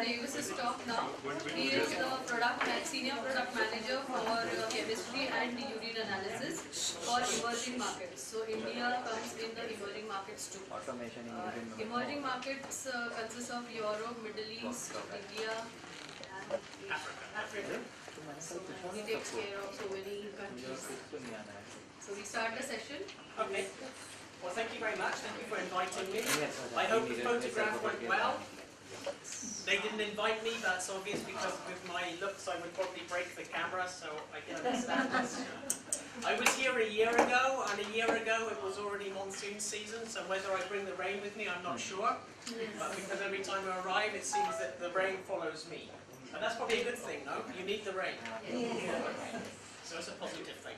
Davis is top now. He is the senior product manager for chemistry and urine analysis for emerging markets. So India comes in the emerging markets too. Automation in urine. Emerging markets consist of Europe, Middle East, India, and Africa. So he takes care of so many countries. So we start the session. Okay. Well, thank you very much. Thank you for inviting me. I hope the photograph went well. They didn't invite me, that's obvious, because with my looks I would probably break the camera, so I can understand this. I was here a year ago, and a year ago it was already monsoon season, so whether I bring the rain with me, I'm not sure. But because every time I arrive, it seems that the rain follows me. And that's probably a good thing, no? You need the rain. So it's a positive thing.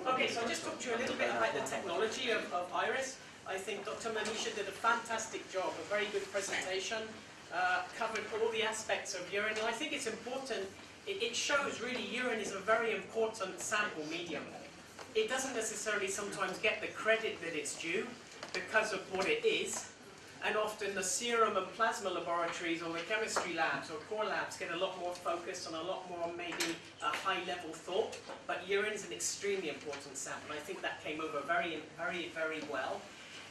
Okay, so I just talked to you a little bit about the technology of Iris. I think Dr. Manisha did a fantastic job, a very good presentation, covered all the aspects of urine. And I think it's important, it shows really urine is a very important sample medium. It doesn't necessarily sometimes get the credit that it's due because of what it is. And often the serum and plasma laboratories or the chemistry labs or core labs get a lot more focus and a lot more maybe a high-level thought. But urine is an extremely important sample. I think that came over very, very, very well.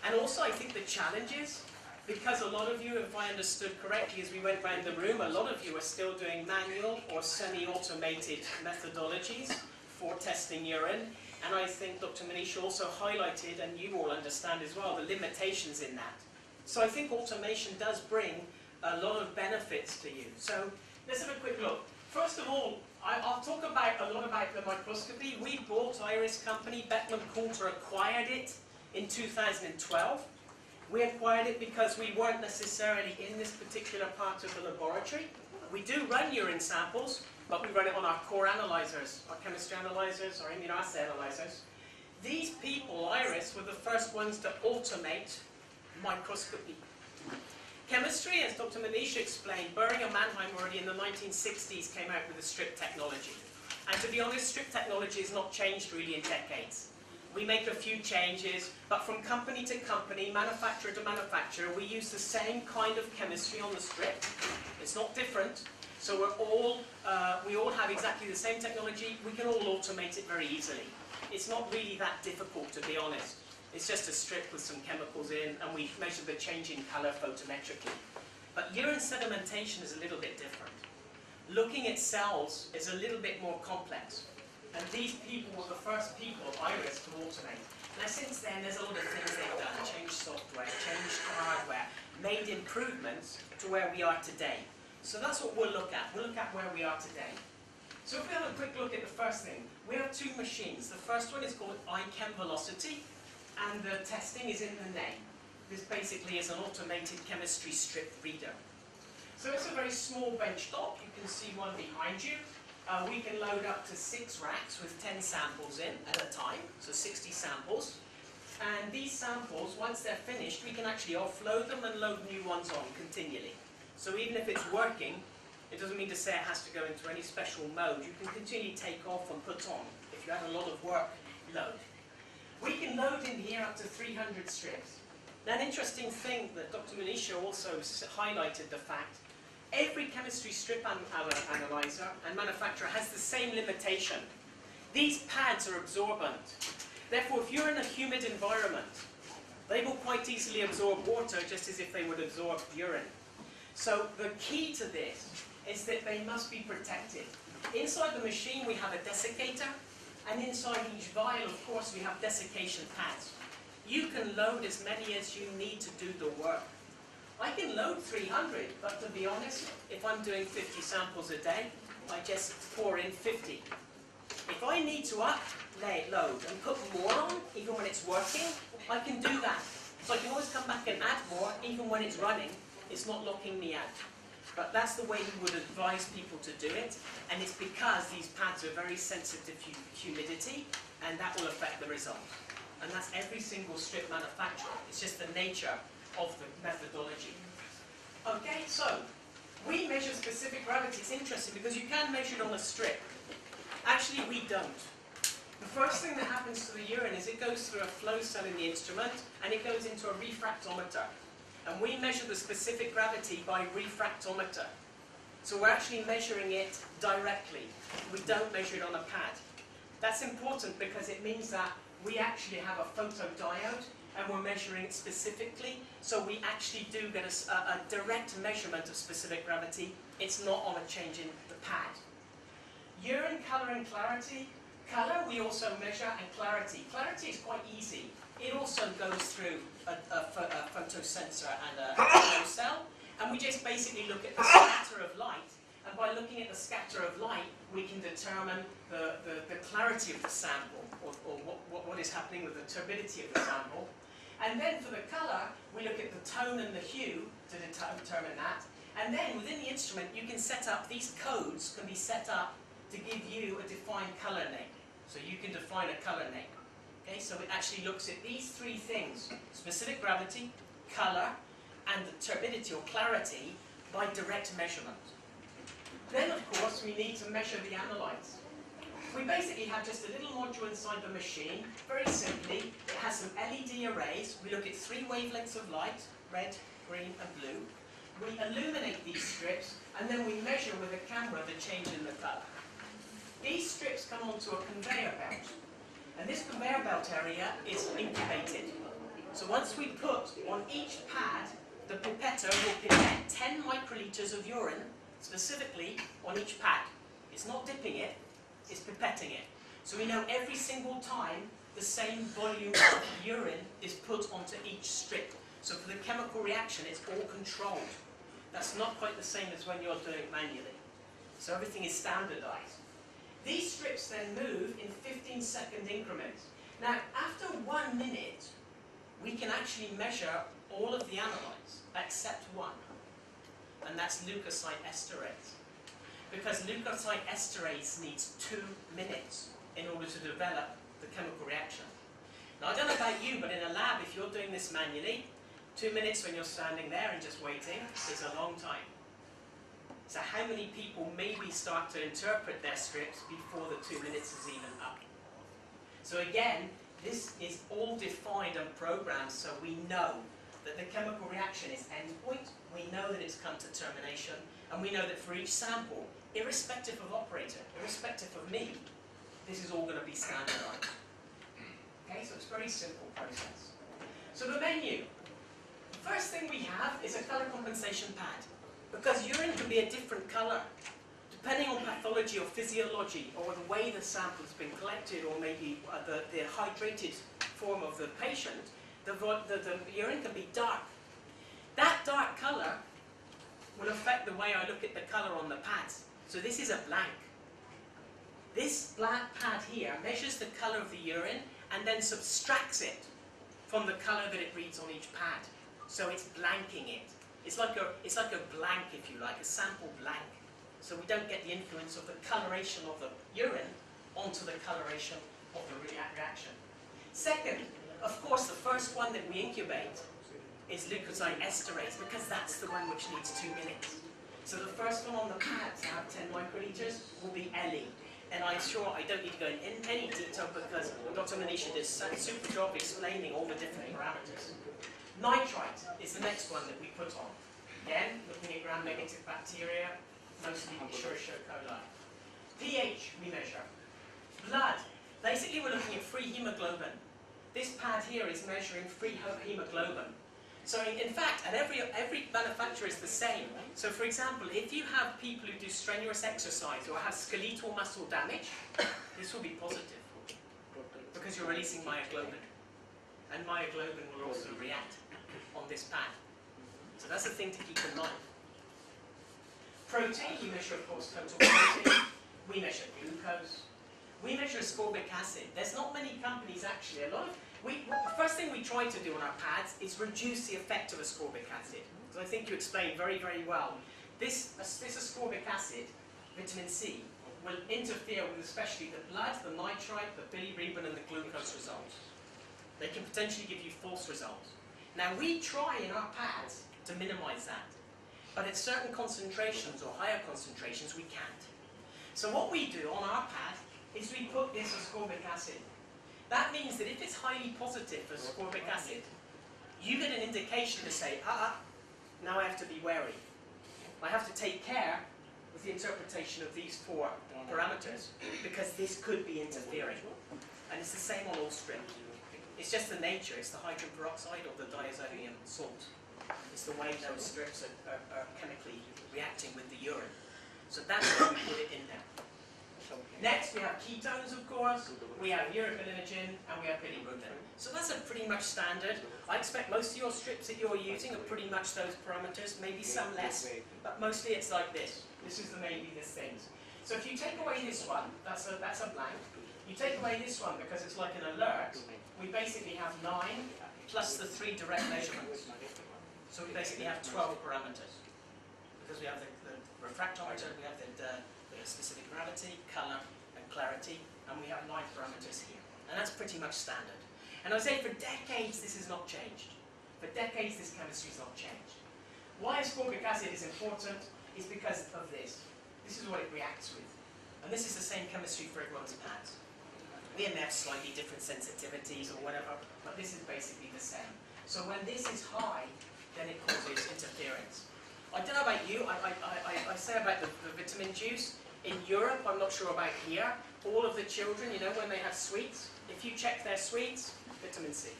And also I think the challenges, because a lot of you, if I understood correctly as we went around the room, a lot of you are still doing manual or semi-automated methodologies for testing urine. And I think Dr. Manisha also highlighted, and you all understand as well, the limitations in that. So I think automation does bring a lot of benefits to you. So let's have a quick look. First of all, I'll talk a lot about the microscopy. We bought Iris company, Beckman Coulter acquired it in 2012. We acquired it because we weren't necessarily in this particular part of the laboratory. We do run urine samples, but we run it on our core analyzers, our chemistry analyzers, our immunoassay analyzers. These people, Iris, were the first ones to automate microscopy. Chemistry, as Dr. Manisha explained, Boehringer Mannheim already in the 1960s came out with a strip technology. And to be honest, strip technology has not changed really in decades. We make a few changes, but from company to company, manufacturer to manufacturer, we use the same kind of chemistry on the strip. It's not different. So we all have exactly the same technology. We can all automate it very easily. It's not really that difficult, to be honest. It's just a strip with some chemicals in, and we measure the change in colour photometrically. But urine sedimentation is a little bit different. Looking at cells is a little bit more complex. And these people were the first people, Iris, to automate. Now since then, there's a lot of things they've done. Changed software, changed hardware, made improvements to where we are today. So that's what we'll look at. We'll look at where we are today. So if we have a quick look at the first thing, we have two machines. The first one is called iChem Velocity, and the testing is in the name. This basically is an automated chemistry strip reader. So it's a very small bench top. You can see one behind you. We can load up to 6 racks with 10 samples in at a time, so 60 samples. And these samples, once they're finished, we can actually offload them and load new ones on continually. So even if it's working, it doesn't mean to say it has to go into any special mode. You can continually take off and put on. If you have a lot of work, load. We can load in here up to 300 strips. Now an interesting thing that Dr. Manisha also highlighted the fact, every chemistry strip analyzer and manufacturer has the same limitation. These pads are absorbent. Therefore, if you're in a humid environment, they will quite easily absorb water just as if they would absorb urine. So the key to this is that they must be protected. Inside the machine we have a desiccator, and inside each vial, of course, we have desiccation pads. You can load as many as you need to do the work. I can load 300, but to be honest, if I'm doing 50 samples a day, I just pour in 50. If I need to load and put more on, even when it's working, I can do that. So I can always come back and add more, even when it's running. It's not locking me out. But that's the way we would advise people to do it, and it's because these pads are very sensitive to humidity, and that will affect the result. And that's every single strip manufacturer. It's just the nature of the methodology. Okay, so we measure specific gravity. It's interesting because you can measure it on a strip. Actually, we don't. The first thing that happens to the urine is it goes through a flow cell in the instrument, and it goes into a refractometer. And we measure the specific gravity by refractometer. So we're actually measuring it directly. We don't measure it on a pad. That's important because it means that we actually have a photodiode and we're measuring it specifically. So we actually do get a direct measurement of specific gravity. It's not on a change in the pad. Urine colour and clarity. Colour we also measure, and clarity. Clarity is quite easy. It also goes through a photosensor and a flow cell. And we just basically look at the scatter of light. And by looking at the scatter of light, we can determine the clarity of the sample, or what is happening with the turbidity of the sample. And then for the colour, we look at the tone and the hue to determine that. And then within the instrument, you can set up, these codes can be set up to give you a defined colour name. So you can define a colour name. Okay, so it actually looks at these three things: specific gravity, colour, and the turbidity or clarity by direct measurement. Then, of course, we need to measure the analytes. We basically have just a little module inside the machine. Very simply, it has some LED arrays. We look at 3 wavelengths of light: red, green, and blue. We illuminate these strips, and then we measure with a camera the change in the colour. These strips come onto a conveyor belt, and this conveyor belt area is incubated. So once we put on each pad, the pipetter will pipette 10 microliters of urine, specifically on each pad. It's not dipping it, it's pipetting it. So we know every single time the same volume of urine is put onto each strip. So for the chemical reaction, it's all controlled. That's not quite the same as when you're doing it manually. So everything is standardized. These strips then move in 15-second increments. Now, after 1 minute, we can actually measure all of the analytes, except one. And that's leukocyte esterase. Because leukocyte esterase needs 2 minutes in order to develop the chemical reaction. Now, I don't know about you, but in a lab, if you're doing this manually, 2 minutes when you're standing there and just waiting is a long time. So how many people maybe start to interpret their strips before the 2 minutes is even up? So again, this is all defined and programmed so we know that the chemical reaction is endpoint, we know that it's come to termination, and we know that for each sample, irrespective of operator, irrespective of me, this is all going to be standardized. Okay, so it's a very simple process. So the menu. The first thing we have is a color compensation pad. Because urine can be a different color, depending on pathology or physiology, or the way the sample has been collected, or maybe the hydrated form of the patient, the urine can be dark. That dark color will affect the way I look at the color on the pads. So this is a blank. This black pad here measures the color of the urine and then subtracts it from the color that it reads on each pad. So it's blanking it. It's like a blank, if you like, a sample blank. So we don't get the influence of the coloration of the urine onto the coloration of the reaction. Second, of course, the first one that we incubate is leukocyte esterase, because that's the one which needs 2 minutes. So the first one on the pad to have 10 microliters will be Ellie. And I'm sure I don't need to go in any detail because Dr. Manisha did a super job explaining all the different parameters. Nitrite is the next one that we put on. Again, looking at gram-negative bacteria, mostly Escherichia coli. pH we measure. Blood. Basically, we're looking at free hemoglobin. This pad here is measuring free hemoglobin. So in fact, and every manufacturer is the same. So for example, if you have people who do strenuous exercise or have skeletal muscle damage, this will be positive because you're releasing myoglobin. And myoglobin will also react on this pad. So that's the thing to keep in mind. Protein, we measure, of course, total protein. We measure glucose. We measure ascorbic acid. There's not many companies actually. The first thing we try to do on our pads is reduce the effect of ascorbic acid. So I think you explained very, very well. This ascorbic acid, vitamin C, will interfere with especially the blood, the nitrite, the bilirubin, and the glucose results. They can potentially give you false results. Now we try in our pads to minimize that. But at certain concentrations or higher concentrations, we can't. So what we do on our pad is we put this ascorbic acid. That means that if it's highly positive for ascorbic acid, you get an indication to say, now I have to be wary. I have to take care with the interpretation of these 4 parameters, because this could be interfering. And it's the same on all strips. It's just the nature, it's the hydrogen peroxide or the diazonium salt. It's the way those strips are chemically reacting with the urine. So that's why we put it in there. Next, we have ketones, of course. We have urobilinogen, and we have bilirubin. So that's a pretty much standard. I expect most of your strips that you're using are pretty much those parameters, maybe some less, but mostly it's like this. This is maybe the things. So if you take away this one, that's a blank. You take away this one because it's like an alert. We basically have 9 plus the 3 direct measurements. So we basically have 12 parameters. Because we have the refractometer, we have the specific gravity, colour and clarity, and we have 9 parameters here. And that's pretty much standard. And I say for decades this has not changed. For decades this chemistry has not changed. Why ascorbic acid is important is because of this. This is what it reacts with. And this is the same chemistry for everyone's pads. We may have slightly different sensitivities or whatever, but this is basically the same. So when this is high, then it causes interference. I don't know about you, I say about the vitamin juice. In Europe, I'm not sure about here, all of the children, you know, when they have sweets, if you check their sweets, vitamin C.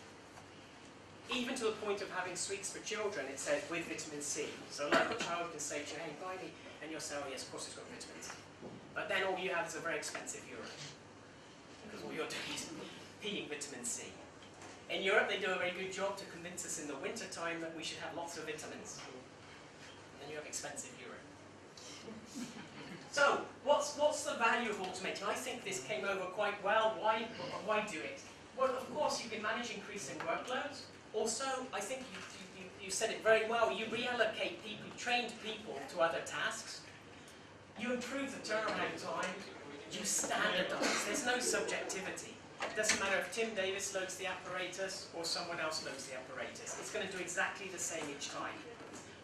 Even to the point of having sweets for children, it says with vitamin C. So like a child can say to you, hey, buy me, and you'll say, oh yes, of course it's got vitamin C. But then all you have is a very expensive urine. Because all you're doing is peeing vitamin C. In Europe, they do a very good job to convince us in the winter time that we should have lots of vitamins. And then you have expensive urine. So, what's the value of automating? I think this came over quite well. Why do it? Well, of course, you can manage increasing workloads. Also, I think you said it very well. You reallocate people, trained people to other tasks. You improve the turnaround time. You standardize. There's no subjectivity. It doesn't matter if Tim Davis loads the apparatus or someone else loads the apparatus. It's going to do exactly the same each time.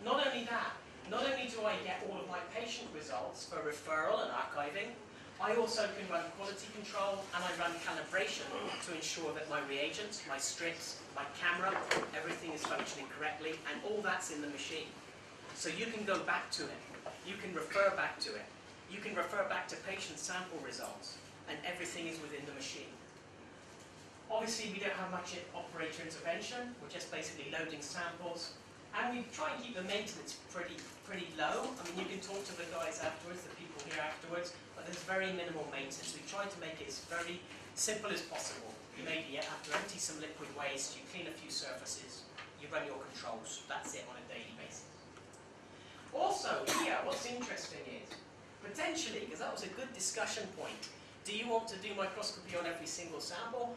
Not only that, not only do I get all of my patient results for referral and archiving, I also can run quality control and I run calibration to ensure that my reagents, my strips, my camera, everything is functioning correctly, and all that's in the machine. So you can go back to it. You can refer back to it. You can refer back to patient sample results, and everything is within the machine. Obviously, we don't have much operator intervention. We're just basically loading samples. And we try and keep the maintenance pretty low. I mean, you can talk to the guys afterwards, the people here afterwards, but there's very minimal maintenance. We try to make it as very simple as possible. You maybe have to empty some liquid waste, you clean a few surfaces, you run your controls. That's it on a daily basis. Also, here, what's interesting is, potentially, because that was a good discussion point, do you want to do microscopy on every single sample?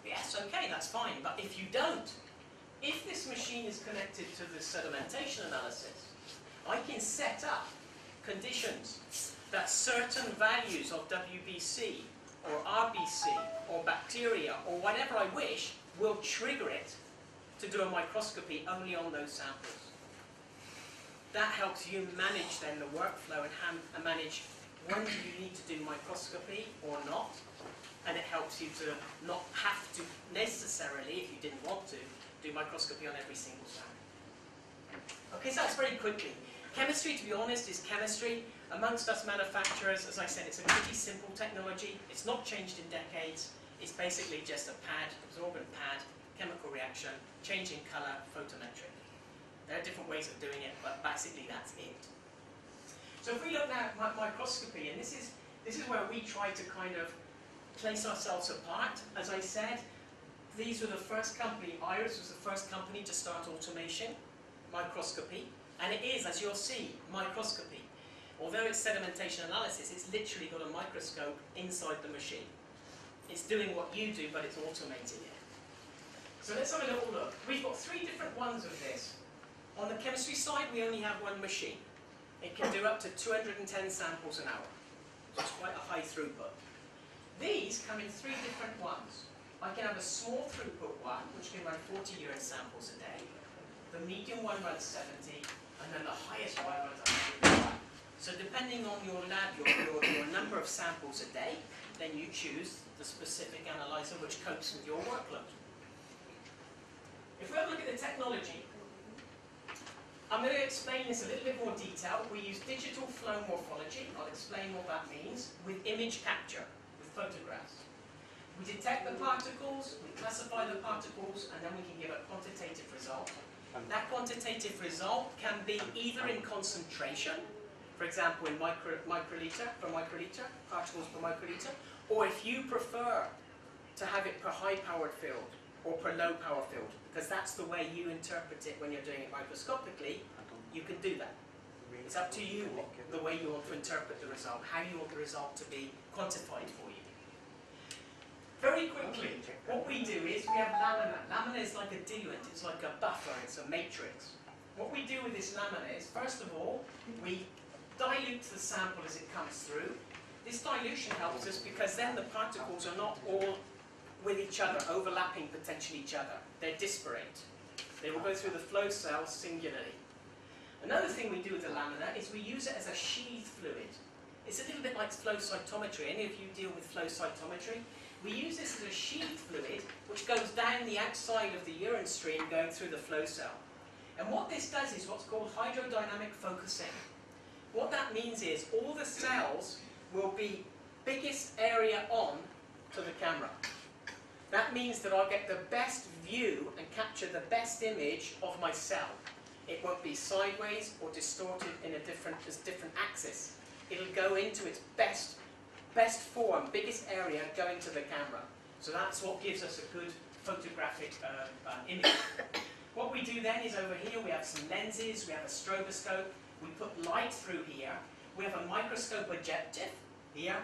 Yes, okay, that's fine. But if you don't, if this machine is connected to the sedimentation analysis, I can set up conditions that certain values of WBC or RBC or bacteria or whatever I wish will trigger it to do a microscopy only on those samples. That helps you manage then the workflow and manage when do you need to do microscopy or not, and it helps you to not have to necessarily, if you didn't want to, do microscopy on every single sample. Okay, so that's very quickly. Chemistry, to be honest, is chemistry. Amongst us manufacturers, as I said, it's a pretty simple technology. It's not changed in decades. It's basically just a pad, absorbent pad, chemical reaction, changing colour, photometric. There are different ways of doing it, but basically that's it. So if we look now at microscopy, and this is where we try to kind of place ourselves apart. As I said, these were the first company, Iris was the first company to start automation, microscopy, and it is, as you'll see, microscopy. Although it's sedimentation analysis, it's literally got a microscope inside the machine. It's doing what you do, but it's automating it. So let's have a little look. We've got 3 different ones of this. On the chemistry side, we only have one machine. It can do up to 210 samples an hour. So it's quite a high throughput. These come in 3 different ones. I can have a small throughput one, which can run 40 urine samples a day. The medium one runs 70, and then the highest one runs 101. So depending on your lab, your number of samples a day, then you choose the specific analyzer which copes with your workload. If we have a look at the technology, I'm going to explain this a little bit more detail. We use digital flow morphology, I'll explain what that means, with image capture, with photographs. We detect the particles, we classify the particles, and then we can give a quantitative result. That quantitative result can be either in concentration, for example in microliter per microliter, particles per microliter, or if you prefer to have it per high-powered field or per low-power field, because that's the way you interpret it when you're doing it microscopically, you can do that. It's up to you the way you want to interpret the result, how you want the result to be quantified for you. Very quickly, what we do is we have lamina. Lamina is like a diluent, it's like a buffer, it's a matrix. What we do with this lamina is, first of all, we dilute the sample as it comes through. This dilution helps us because then the particles are not all with each other, overlapping potentially each other. They're disparate. They will go through the flow cells singularly. Another thing we do with the lamina is we use it as a sheath fluid. It's a little bit like flow cytometry. Any of you deal with flow cytometry? We use this as a sheath fluid which goes down the outside of the urine stream going through the flow cell. And what this does is what's called hydrodynamic focusing. What that means is all the cells will be biggest area on to the camera. That means that I'll get the best view and capture the best image of my cell. It won't be sideways or distorted in a different axis. It'll go into its best form, biggest area going to the camera. So that's what gives us a good photographic image. What we do then is over here we have some lenses, we have a stroboscope, we put light through here, we have a microscope objective here,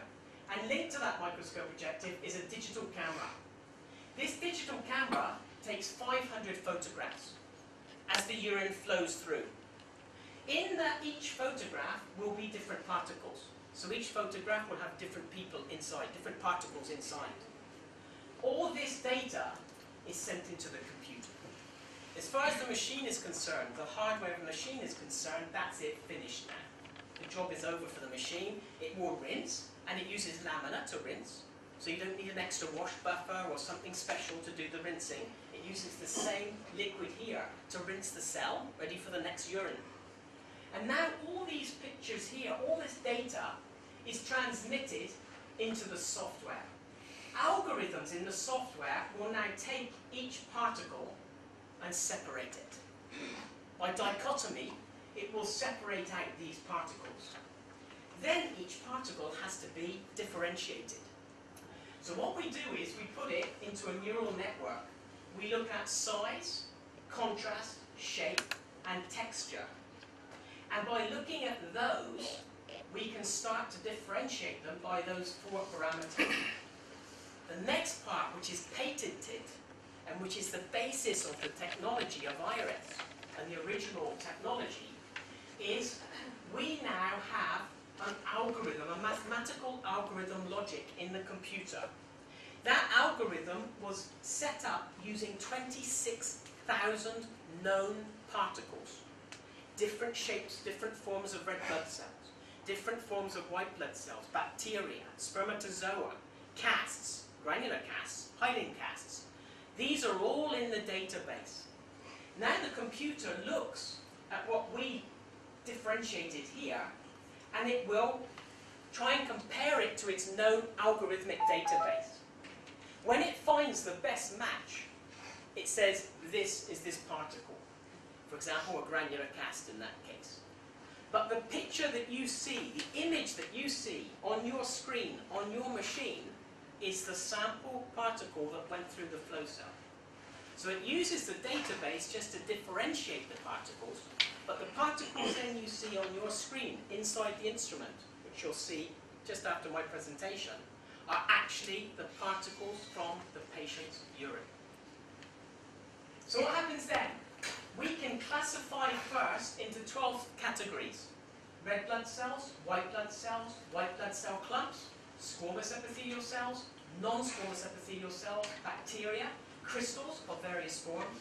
and linked to that microscope objective is a digital camera. This digital camera takes 500 photographs as the urine flows through. In each photograph will be different particles. So each photograph will have different people inside, different particles inside. All this data is sent into the computer. As far as the machine is concerned, the hardware of the machine is concerned, that's it, finished now. The job is over for the machine. It will rinse, and it uses lamina to rinse. So you don't need an extra wash buffer or something special to do the rinsing. It uses the same liquid here to rinse the cell, ready for the next urine. And now all these pictures here, all this data is transmitted into the software. Algorithms in the software will now take each particle and separate it. By dichotomy, it will separate out these particles. Then each particle has to be differentiated. So what we do is we put it into a neural network. We look at size, contrast, shape, and texture. And by looking at those, we can start to differentiate them by those 4 parameters. The next part, which is patented, and which is the basis of the technology of IRIS, and the original technology, is we now have an algorithm, a mathematical algorithm logic in the computer. That algorithm was set up using 26,000 known particles. Different shapes, different forms of red blood cells, different forms of white blood cells, bacteria, spermatozoa, casts, granular casts, hiding casts. These are all in the database. Now the computer looks at what we differentiated here, and it will try and compare it to its known algorithmic database. When it finds the best match, it says this is this particle. For example, a granular cast in that case. But the picture that you see, the image that you see on your screen, on your machine, is the sample particle that went through the flow cell. So it uses the database just to differentiate the particles, but the particles then you see on your screen inside the instrument, which you'll see just after my presentation, are actually the particles from the patient's urine. So what happens then? We can classify first into 12 categories. Red blood cells, white blood cell clumps, squamous epithelial cells, non-squamous epithelial cells, bacteria, crystals of various forms,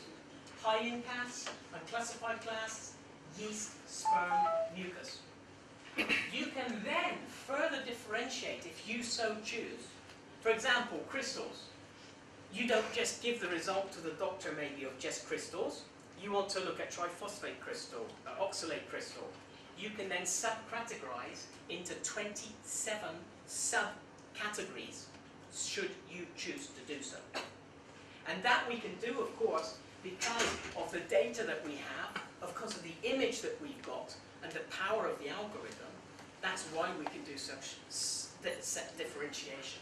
hiding casts, unclassified clasts, yeast, sperm, mucus. You can then further differentiate if you so choose. For example, crystals. You don't just give the result to the doctor maybe of just crystals. you want to look at triphosphate crystal, oxalate crystal, you can then subcategorize into 27 subcategories, should you choose to do so. And that we can do, of course, because of the data that we have, because of the image that we've got, and the power of the algorithm. That's why we can do such set differentiation.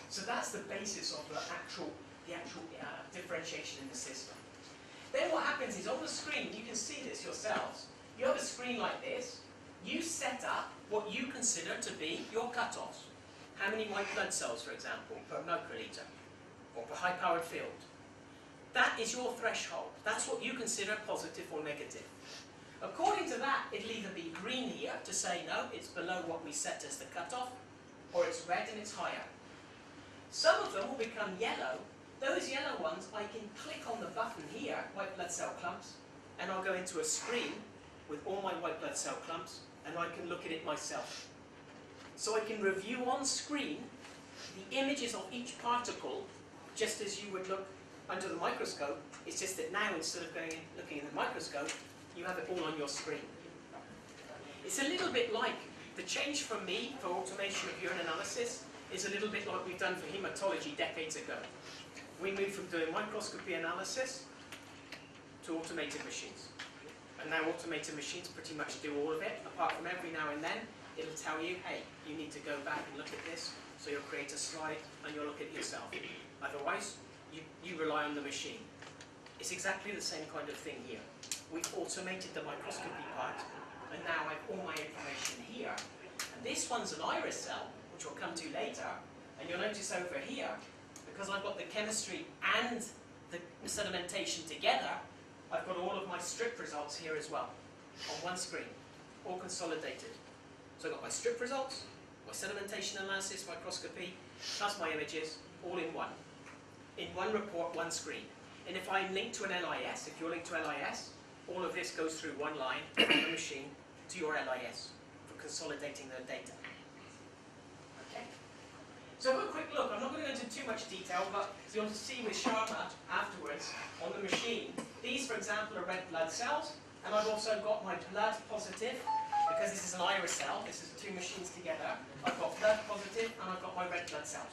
So that's the basis of the actual differentiation in the system. Then what happens is on the screen, you can see this yourselves. You have a screen like this. You set up what you consider to be your cutoffs. How many white blood cells, for example, per microliter, or per high-powered field. That is your threshold. That's what you consider positive or negative. According to that, it'll either be green here to say no, it's below what we set as the cutoff, or it's red and it's higher. Some of them will become yellow. Those yellow ones, I can click on the button here, white blood cell clumps, and I'll go into a screen with all my white blood cell clumps, and I can look at it myself. So I can review on screen the images of each particle, just as you would look under the microscope. It's just that now, instead of going in, looking in the microscope, you have it all on your screen. It's a little bit like the change from me for automation of urine analysis is a little bit like we've done for hematology decades ago. We moved from doing microscopy analysis to automated machines. And now automated machines pretty much do all of it, apart from every now and then it'll tell you, hey, you need to go back and look at this, so you'll create a slide and you'll look at it yourself. Otherwise, you rely on the machine. It's exactly the same kind of thing here. We've automated the microscopy part, and now I have all my information here. And this one's an iris cell, which we'll come to later, and you'll notice over here, because I've got the chemistry and the sedimentation together, I've got all of my strip results here as well, on one screen, all consolidated. So I've got my strip results, my sedimentation analysis, microscopy, plus my images, all in one. In one report, one screen. And if I'm linked to an LIS, if you're linked to LIS, all of this goes through one line on the machine to your LIS for consolidating the data. Okay? So have a quick look. I'm not going to go into too much detail, but you'll see with Sharma afterwards on the machine. These, for example, are red blood cells, and I've also got my blood positive, because this is an iris cell. This is two machines together. I've got blood positive, and I've got my red blood cells.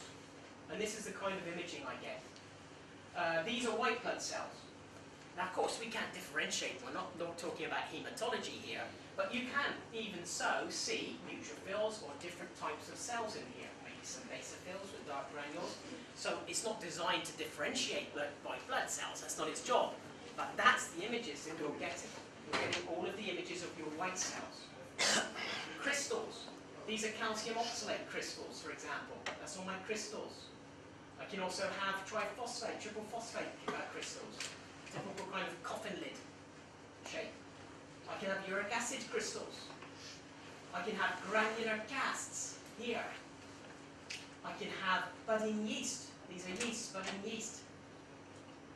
And this is the kind of imaging I get. These are white blood cells. Now, of course, we can't differentiate. We're not talking about hematology here, but you can, even so, see neutrophils or different types of cells in here. Maybe some basophils with dark granules. So it's not designed to differentiate white blood cells. That's not its job. But that's the images that you're getting. You're getting all of the images of your white cells. Crystals. These are calcium oxalate crystals, for example. That's all my crystals. I can also have triphosphate, triple phosphate crystals. Typical kind of coffin lid shape. I can have uric acid crystals. I can have granular casts here. I can have budding yeast. These are yeast, budding yeast.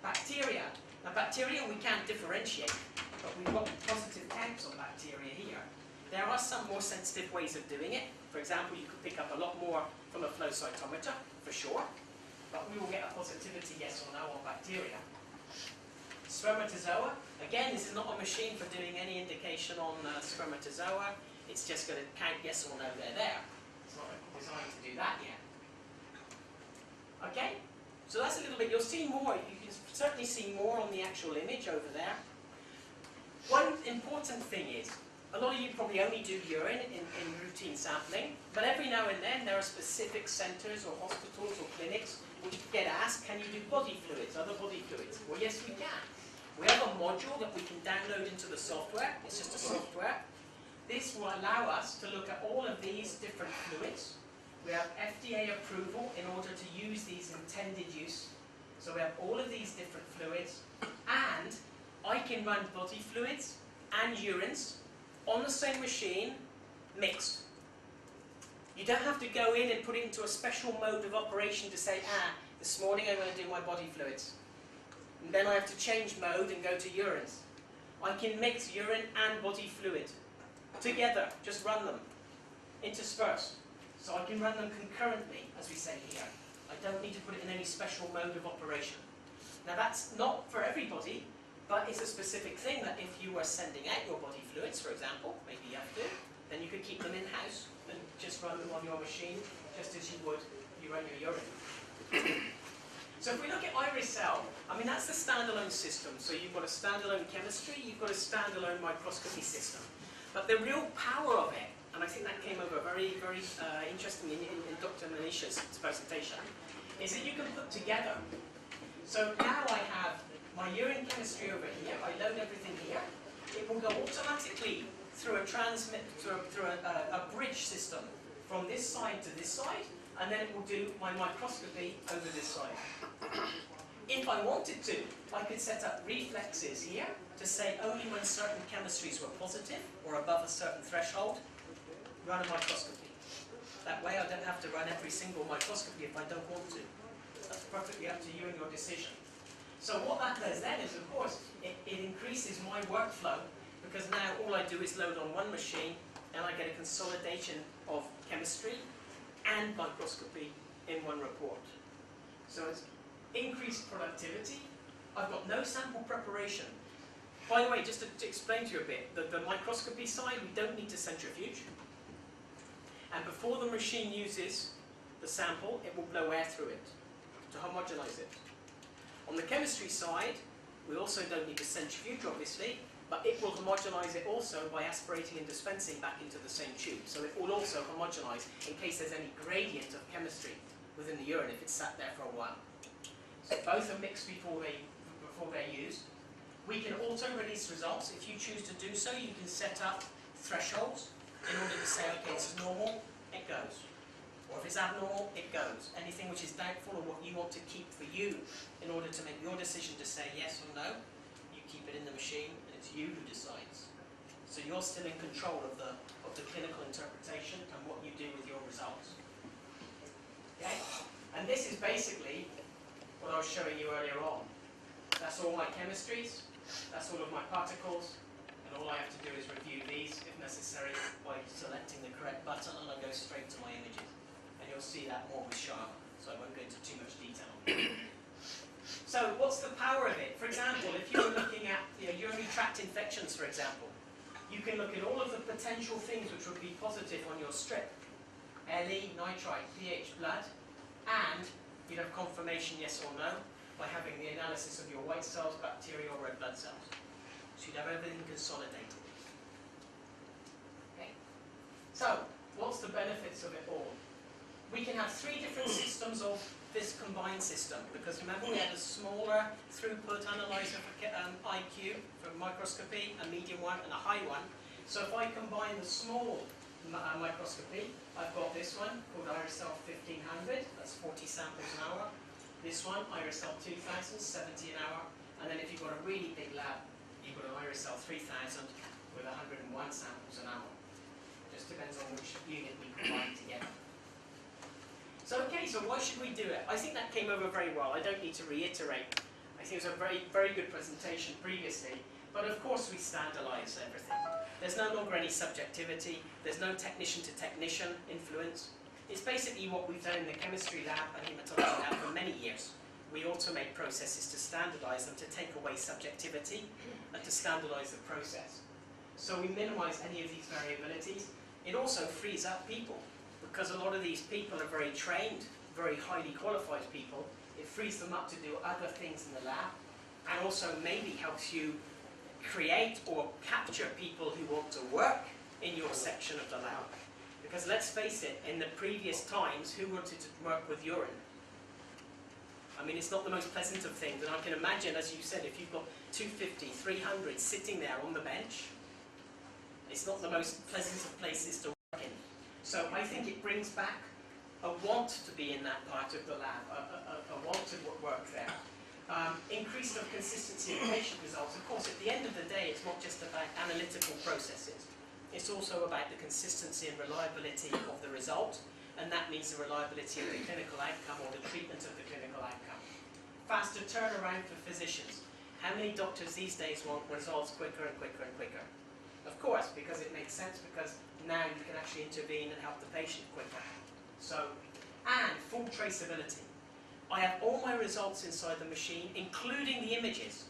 Bacteria. Now bacteria we can't differentiate, but we've got positive counts on bacteria here. There are some more sensitive ways of doing it. For example, you could pick up a lot more from a flow cytometer, for sure. But we will get a positivity yes or no on bacteria. Spermatozoa, again, this is not a machine for doing any indication on spermatozoa. It's just going to count yes or no, they're there. It's not designed to do that yet. Okay, so that's a little bit, you'll see more, you can certainly see more on the actual image over there. One important thing is, a lot of you probably only do urine in routine sampling, but every now and then there are specific centres or hospitals or clinics which get asked, can you do body fluids, other body fluids? Well, yes, we can. We have a module that we can download into the software. It's just a software. This will allow us to look at all of these different fluids. We have FDA approval in order to use these intended use. So we have all of these different fluids, and I can run body fluids and urines on the same machine, mixed. You don't have to go in and put it into a special mode of operation to say, this morning I'm going to do my body fluids. And then I have to change mode and go to urines. I can mix urine and body fluid together, just run them, interspersed. So I can run them concurrently, as we say here. I don't need to put it in any special mode of operation. Now that's not for everybody, but it's a specific specific thing that if you were sending out your body fluids, for example, maybe you have to, then you could keep them in-house and just run them on your machine, just as you would if you run your urine. So if we look at iris cell, I mean that's the standalone system. So you've got a standalone chemistry, you've got a standalone microscopy system. But the real power of it, and I think that came over very, very interestingly in Dr. Manisha's presentation, is that you can put together. So now I have my urine chemistry over here, I load everything here. It will go automatically through a bridge system from this side to this side, and then it will do my microscopy over this side. If I wanted to, I could set up reflexes here to say only when certain chemistries were positive or above a certain threshold, run a microscopy. That way I don't have to run every single microscopy if I don't want to. That's perfectly up to you and your decision. So what that does then is, of course, it increases my workflow, because now all I do is load on one machine and I get a consolidation of chemistry and microscopy in one report. So it's increased productivity. I've got no sample preparation. By the way, just to explain to you a bit, the microscopy side, we don't need to centrifuge. And before the machine uses the sample, it will blow air through it to homogenize it. On the chemistry side, we also don't need to centrifuge, obviously, but it will homogenize it also by aspirating and dispensing back into the same tube. So it will also homogenize in case there's any gradient of chemistry within the urine if it's sat there for a while. So both are mixed before they're used. We can auto-release results. If you choose to do so, you can set up thresholds in order to say, okay, this is normal, it goes. Or if it's abnormal, it goes. Anything which is doubtful or what you want to keep for you in order to make your decision to say yes or no, you keep it in the machine and it's you who decides. So you're still in control of the clinical interpretation and what you do with your results. Okay? And this is basically what I was showing you earlier on. That's all my chemistries, that's all of my particles, and all I have to do is review these, if necessary, by selecting the correct button, and I go straight to my images. And you'll see that more with Sharma, so I won't go into too much detail. So what's the power of it? For example, if you're looking at urinary tract infections, for example, you can look at all of the potential things which would be positive on your strip. LE, nitrite, pH, blood, and you'd have confirmation yes or no by having the analysis of your white cells, bacteria, or red blood cells. So you'd have everything consolidated. Okay. So, what's the benefits of it all? We can have 3 different systems of this combined system, because remember we had a smaller throughput analyzer for IQ, for microscopy, a medium one and a high one. So if I combine the small microscopy, I've got this one called IRISL 1500, that's 40 samples an hour. This one, IRISL 2000, 70 an hour. And then if you've got a really big lab, you've got an IRISL 3000 with 101 samples an hour. Just depends on which unit we combine together. So okay, so why should we do it? I think that came over very well. I don't need to reiterate. I think it was a very, very good presentation previously. But of course we standardize everything. There's no longer any subjectivity. There's no technician to technician influence. It's basically what we've done in the chemistry lab and hematology lab for many years. We automate processes to standardize them, to take away subjectivity, and to standardize the process. So we minimize any of these variabilities. It also frees up people, because a lot of these people are very trained, very highly qualified people. It frees them up to do other things in the lab, and also maybe helps you create or capture people who want to work in your section of the lab. Because let's face it, in the previous times, who wanted to work with urine? I mean, it's not the most pleasant of things, and I can imagine, as you said, if you've got 250, 300 sitting there on the bench, it's not the most pleasant of places to work in. So I think it brings back a want to be in that part of the lab, a want to work there. Increase of consistency of patient results. Of course, at the end of the day, it's not just about analytical processes. It's also about the consistency and reliability of the result, and that means the reliability of the clinical outcome or the treatment of the clinical outcome. Faster turnaround for physicians. How many doctors these days want results quicker and quicker and quicker? Of course, because it makes sense, because now you can actually intervene and help the patient quicker. So, and full traceability. I have all my results inside the machine, including the images.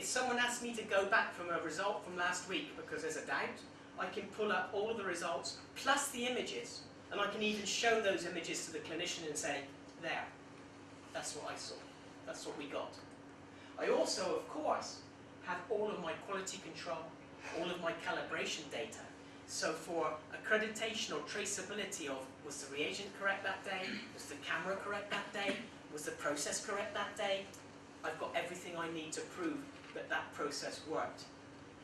If someone asks me to go back from a result from last week because there's a doubt, I can pull up all of the results plus the images, and I can even show those images to the clinician and say, there, that's what I saw, that's what we got. I also, of course, have all of my quality control, all of my calibration data. So for accreditation or traceability of, was the reagent correct that day? Was the camera correct that day? Was the process correct that day? I've got everything I need to prove that that process worked.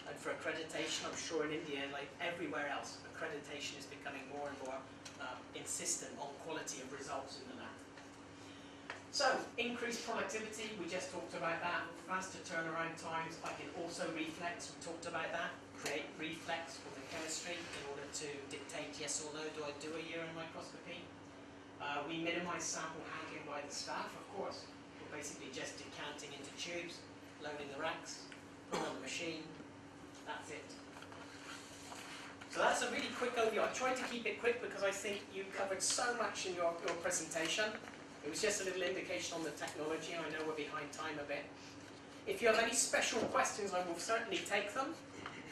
And for accreditation, I'm sure in India, like everywhere else, accreditation is becoming more and more insistent on quality of results in the lab. So, increased productivity, we just talked about that. Faster turnaround times, I can also reflex, we talked about that. Create reflex for the chemistry in order to dictate yes or no, do I do a urine microscopy? We minimize sample handling by the staff, of course. We're basically just decanting into tubes, loading the racks, putting on the machine, that's it. So that's a really quick overview. I tried to keep it quick because I think you covered so much in your presentation. It was just a little indication on the technology, and I know we're behind time a bit. If you have any special questions, I will certainly take them.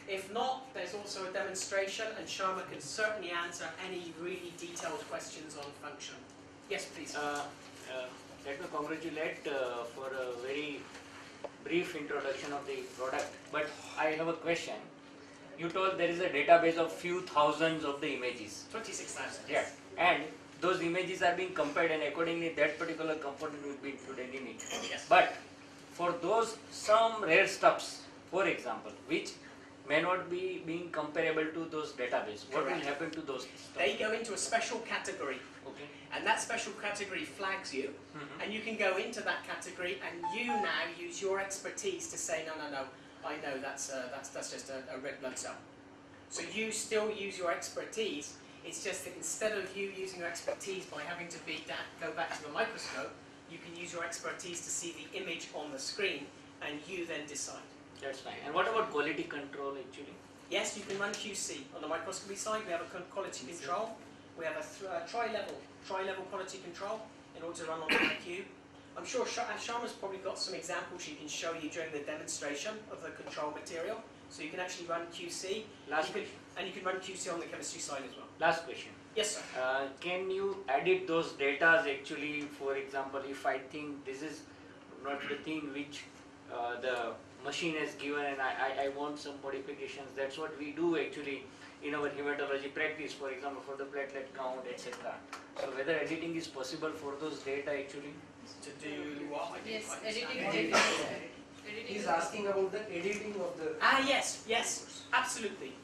If not, there's also a demonstration, and Sharma can certainly answer any really detailed questions on function. Yes, please. Let me congratulate for a very brief introduction of the product, but I have a question. You told there is a database of few thousands of the images. 26,000. Yeah, and those images are being compared, and accordingly that particular component will be included in it. Yes. But for those some rare stuffs, for example, which may not be being comparable to those database, what will happen to those stuff? They go into a special category. Okay. And that special category flags you, and you can go into that category, and you now use your expertise to say, no, I know that's just a red blood cell. So you still use your expertise. It's just that instead of you using your expertise by having to go back to the microscope, you can use your expertise to see the image on the screen, and you then decide. That's fine. And what about quality control actually? Yes, you can run QC. On the microscopy side, we have a quality control. We have a tri-level quality control in order to run on the IQ. I'm sure Sharma's probably got some examples she can show you during the demonstration of the control material. So you can actually run QC, and you can run QC on the chemistry side as well. Last question. Yes, sir. Can you edit those data actually, for example, if I think this is not the thing which the machine has given and I want some modifications, that's what we do actually in our hematology practice, for example, for the platelet count, etc. So whether editing is possible for those data actually? To do what? Yes, editing. He's asking about the editing of the... Yes, absolutely.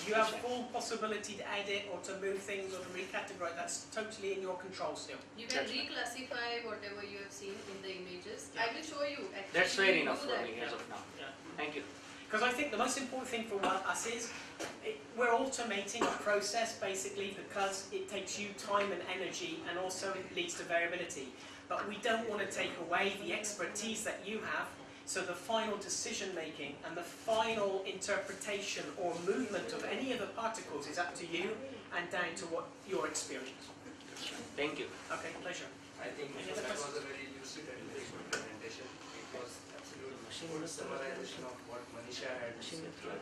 You have full possibility to edit or to move things or to recategorize. That's totally in your control still. You can reclassify whatever you have seen in the images. Yeah. I will show you. Actually, That's fair enough do for that. me as of now. Yeah. Thank you. Because I think the most important thing for us is we're automating a process basically because it takes you time and energy, and also it leads to variability. But we don't want to take away the expertise that you have, so the final decision making and the final interpretation or movement of any of the particles is up to you and down to what your experience. Thank you. Okay, pleasure. I think that was a very lucid and very good presentation. It was absolute full summarization of what Manisha had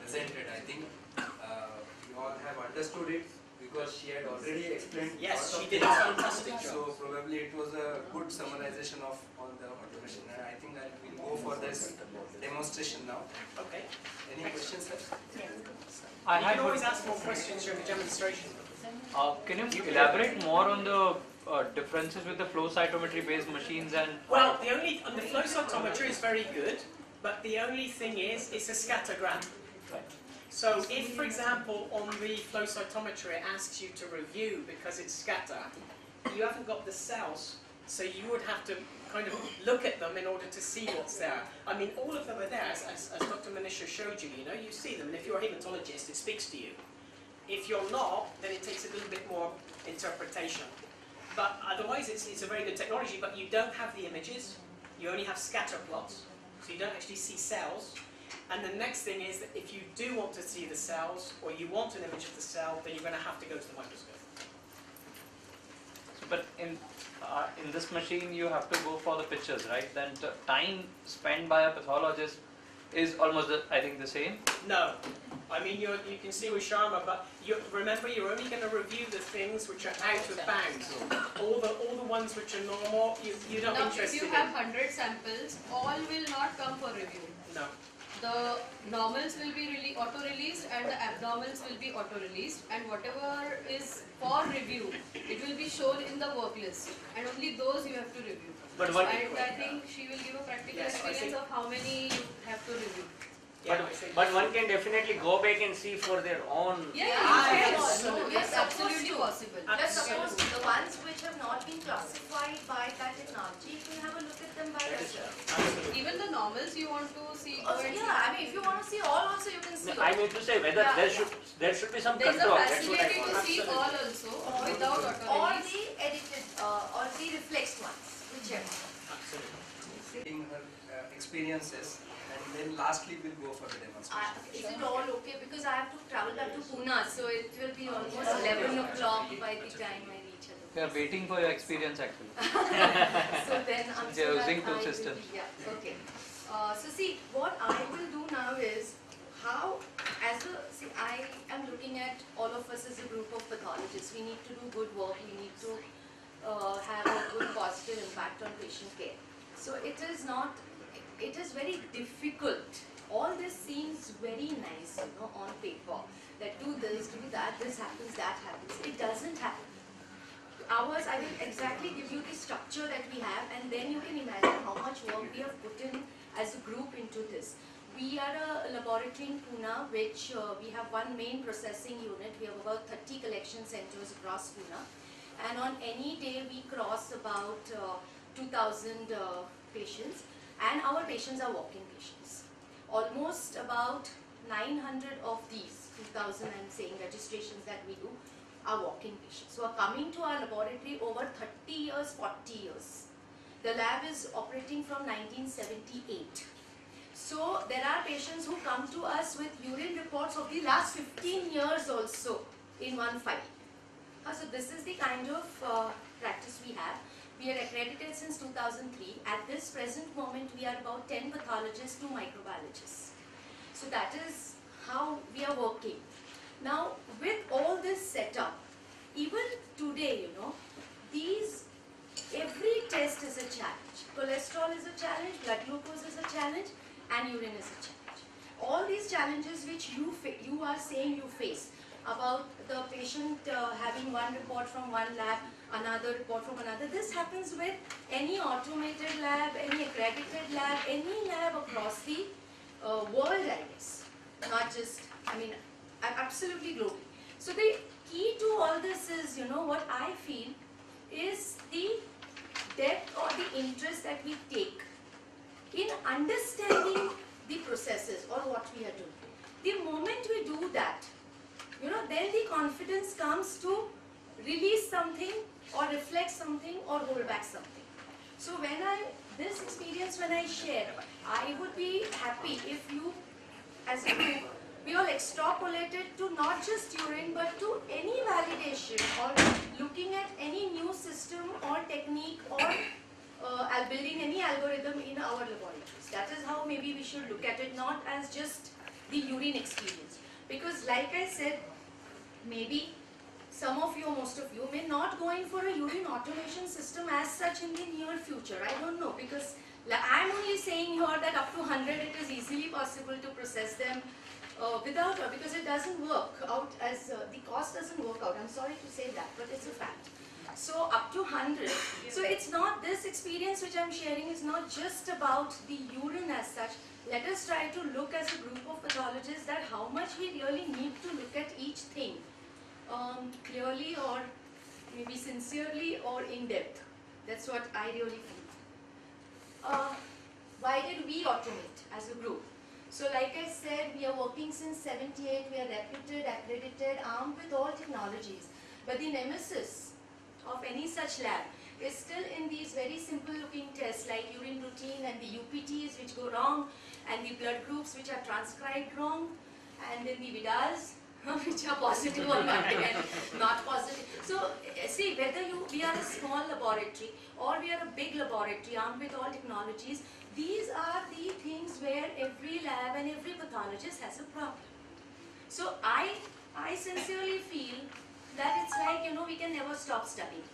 presented. I think you all have understood it because she had already explained. Yes, lots she of did a things. fantastic job. So probably it was a good summarization of all the automation, and I think that we'll go for this demonstration now. Okay. Any questions, sir? You can always ask more questions during the demonstration. Can you elaborate more on the differences with the flow cytometry based machines and... Well, the flow cytometry is very good, but the only thing is, it's a scattergram. So if, for example, on the flow cytometry it asks you to review because it's scatter, you haven't got the cells, so you would have to kind of look at them in order to see what's there. I mean, all of them are there, as Dr. Manisha showed you, you see them, and if you're a hematologist, it speaks to you. If you're not, then it takes a little bit more interpretation. But otherwise, it's a very good technology, but you don't have the images, you only have scatter plots, so you don't actually see cells. And the next thing is that if you do want to see the cells, or you want an image of the cell, then you're going to have to go to the microscope. So, but in this machine you have to go for the pictures, right? Then the time spent by a pathologist is almost, I think, the same. No. I mean, you can see with Sharma, but remember, you're only going to review the things which are out of bounds. All the ones which are normal, you're not Now, interested if you have 100 samples, all will not come for review. No. The normals will be auto-released and the abnormals will be auto-released, and whatever is for review, it will be shown in the work list, and only those you have to review. But what? And I think she will give a practical experience of how many you have to review. But one can definitely go back and see for their own. Yes, absolutely possible. Let's suppose the ones which have not been classified by that technology, you can have a look at them by yourself. Even the normals you want to see. Also, yeah, I mean, if you want to see all also, you can see all. I mean to say whether there should be some There's control. a That's what I facility to want. see all also without auto Or release. the edited, or the reflexed ones, whichever. In her experiences, and then lastly we'll go for the demonstration. Is it all okay? Because I have to travel back to Pune, so it will be almost 11 o'clock by the time I reach it. We are waiting for your experience actually. So then I'm They are sure using that two I will systems. be- Yeah, okay. So see, what I will do now is how, I am looking at all of us as a group of pathologists. We need to do good work. We need to have a good positive impact on patient care. So it is very difficult. All this seems very nice, on paper. That do this, do that, this happens, that happens. It doesn't happen. Ours, I will exactly give you the structure that we have, and then you can imagine how much work we have put in as a group into this. We are a laboratory in Pune, which we have one main processing unit. We have about 30 collection centers across Pune. And on any day, we cross about 2,000 patients. And our patients are walk-in patients. Almost about 900 of these 2,000 I'm saying registrations that we do are walk-in patients who are coming to our laboratory over 30 years, 40 years. The lab is operating from 1978. So there are patients who come to us with urine reports of the last 15 years also in one file. So this is the kind of practice we have. We are accredited since 2003. At this present moment, we are about 10 pathologists, 2 microbiologists. So that is how we are working. Now, with all this setup, even today, every test is a challenge. Cholesterol is a challenge, blood glucose is a challenge, and urine is a challenge. All these challenges which you are saying you face, about the patient having one report from one lab, another report from another. This happens with any automated lab, any accredited lab, any lab across the world, I guess. Not just, absolutely globally. So the key to all this is, what I feel is the depth or the interest that we take in understanding the processes or what we are doing. The moment we do that, then the confidence comes to release something or reflect something or hold back something. So this experience when I share, I would be happy if you, as a group, we all extrapolated to not just urine but to any validation or looking at any new system or technique or building any algorithm in our laboratories. That is how maybe we should look at it, not as just the urine experience. Because like I said, maybe some of you or most of you may not go in for a urine automation system as such in the near future. I don't know, because I'm only saying here that up to 100 it is easily possible to process them without, because it doesn't work out as, the cost doesn't work out. I'm sorry to say that, but it's a fact. So up to 100. So it's not, this experience which I'm sharing is not just about the urine as such. Let us try to look as a group of pathologists that how much we really need to look at each thing clearly or maybe sincerely or in depth. That's what I really feel. Why did we automate as a group? So like I said, we are working since 78, we are reputed, accredited, armed with all technologies. But the nemesis of any such lab is still in these very simple looking tests like urine routine and the UPTs which go wrong and the blood groups which are transcribed wrong and then the Vidals which are positive or not positive. So see, whether we are a small laboratory or we are a big laboratory armed with all technologies, these are the things where every lab and every pathologist has a problem. So I sincerely feel that it's like, we can never stop studying.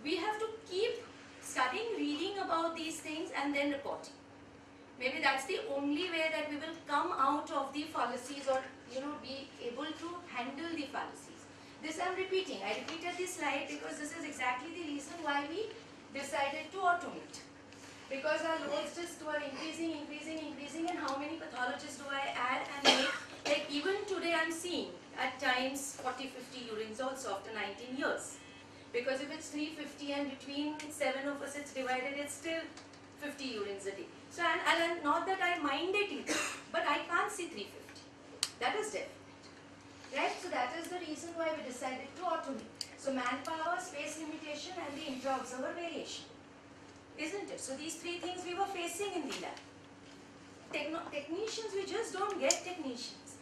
We have to keep studying, reading about these things and then reporting. Maybe that's the only way that we will come out of the fallacies or be able to handle the fallacies. This I'm repeating. I repeated this slide because this is exactly the reason why we decided to automate. Because our loads just were increasing, and how many pathologists do I add and make? Like even today I'm seeing at times 40-50 urines also after 19 years. Because if it's 350 and between 7 of us it's divided, it's still 50 urines a day. So and not that I mind it either, but I can't see 350. That is definite. Right? So that is the reason why we decided to automate. So manpower, space limitation and the intra-observer variation. Isn't it? So these three things we were facing in the lab. Technicians, we just don't get technicians.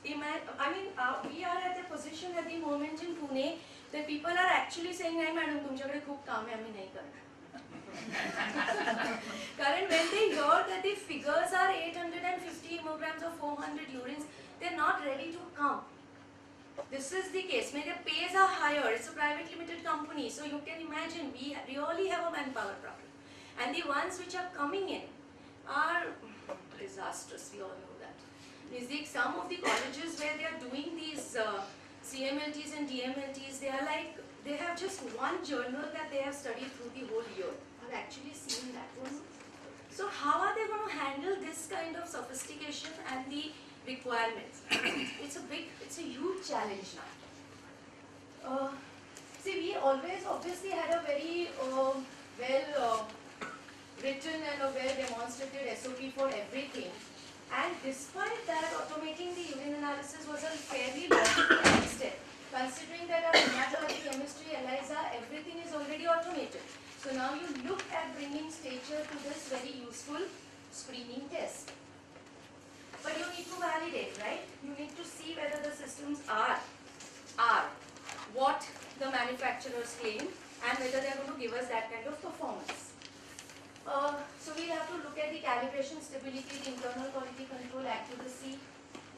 We are at a position at the moment in Pune that people are actually saying, "Nahi madam, tumchakade khub kaam hai, hame nahi karna." Current, when they hear that the figures are 850 hemograms or 400 urines, they're not ready to come. This is the case. Their pays are higher. It's a private limited company. So you can imagine we really have a manpower problem. And the ones which are coming in are disastrous. We all know that. Some of the colleges where they are doing these CMLTs and DMLTs, they have just one journal that they have studied through the whole year. I've actually seen that one. So how are they going to handle this kind of sophistication and the requirements? It's a huge challenge now. See, we always obviously had a very well written and a well demonstrated SOP for everything. And despite that, automating the urine analysis was a fairly logical step, considering that our hematology, chemistry, ELISA, everything is already automated. So now you look at bringing stature to this very useful screening test. But you need to validate, right? You need to see whether the systems are what the manufacturers claim and whether they are going to give us that kind of performance. So we have to look at the calibration, stability, the internal quality control, accuracy,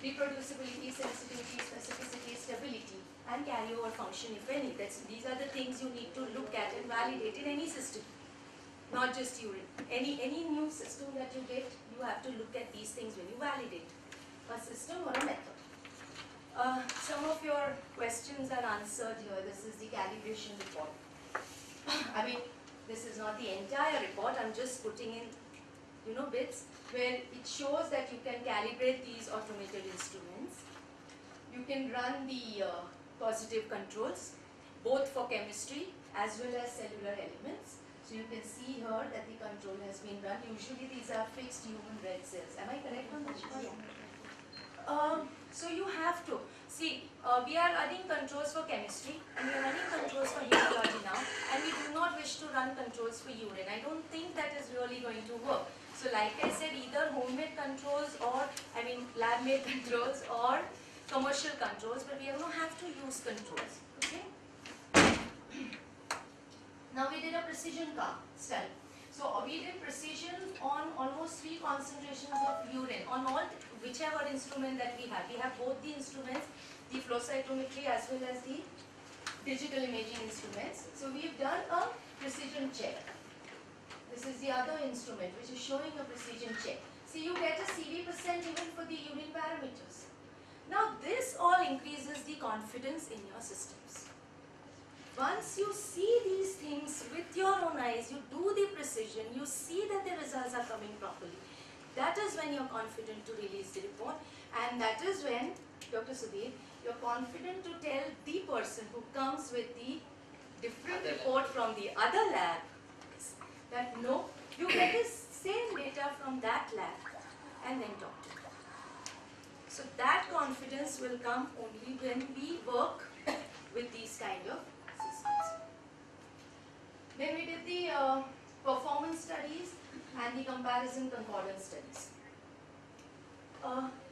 reproducibility, sensitivity, specificity, stability, and carryover function, if any. These are the things you need to look at and validate in any system, not just urine. Any new system that you get, you have to look at these things when you validate a system or a method. Some of your questions are answered here. This is the calibration report. This is not the entire report. I'm just putting in, bits where it shows that you can calibrate these automated instruments. You can run the positive controls, both for chemistry as well as cellular elements. So you can see here that the control has been run. Usually these are fixed human red cells. Am I correct on that? Yeah. So you have to see, we are running controls for chemistry and we are running controls for hematology now, and we do not wish to run controls for urine. I don't think that is really going to work. So like I said, either homemade controls or lab-made controls or commercial controls, but we are going to have to use controls. Okay. Now we did a precision study. So we did precision on almost 3 concentrations of urine on all whichever instrument that we have. We have both the instruments, the flow cytometry as well as the digital imaging instruments. So we've done a precision check. This is the other instrument which is showing a precision check. See, you get a CV% even for the urine parameters. Now this all increases the confidence in your systems. Once you see these things with your own eyes, you do the precision, you see that the results are coming properly. That is when you're confident to release the report, and that is when, Dr. Sudhir, you're confident to tell the person who comes with the different report from the other lab that no, you get the same data from that lab and then talk to them. So that confidence will come only when we work with these kind of systems. Then we did the performance studies and the comparison concordance studies.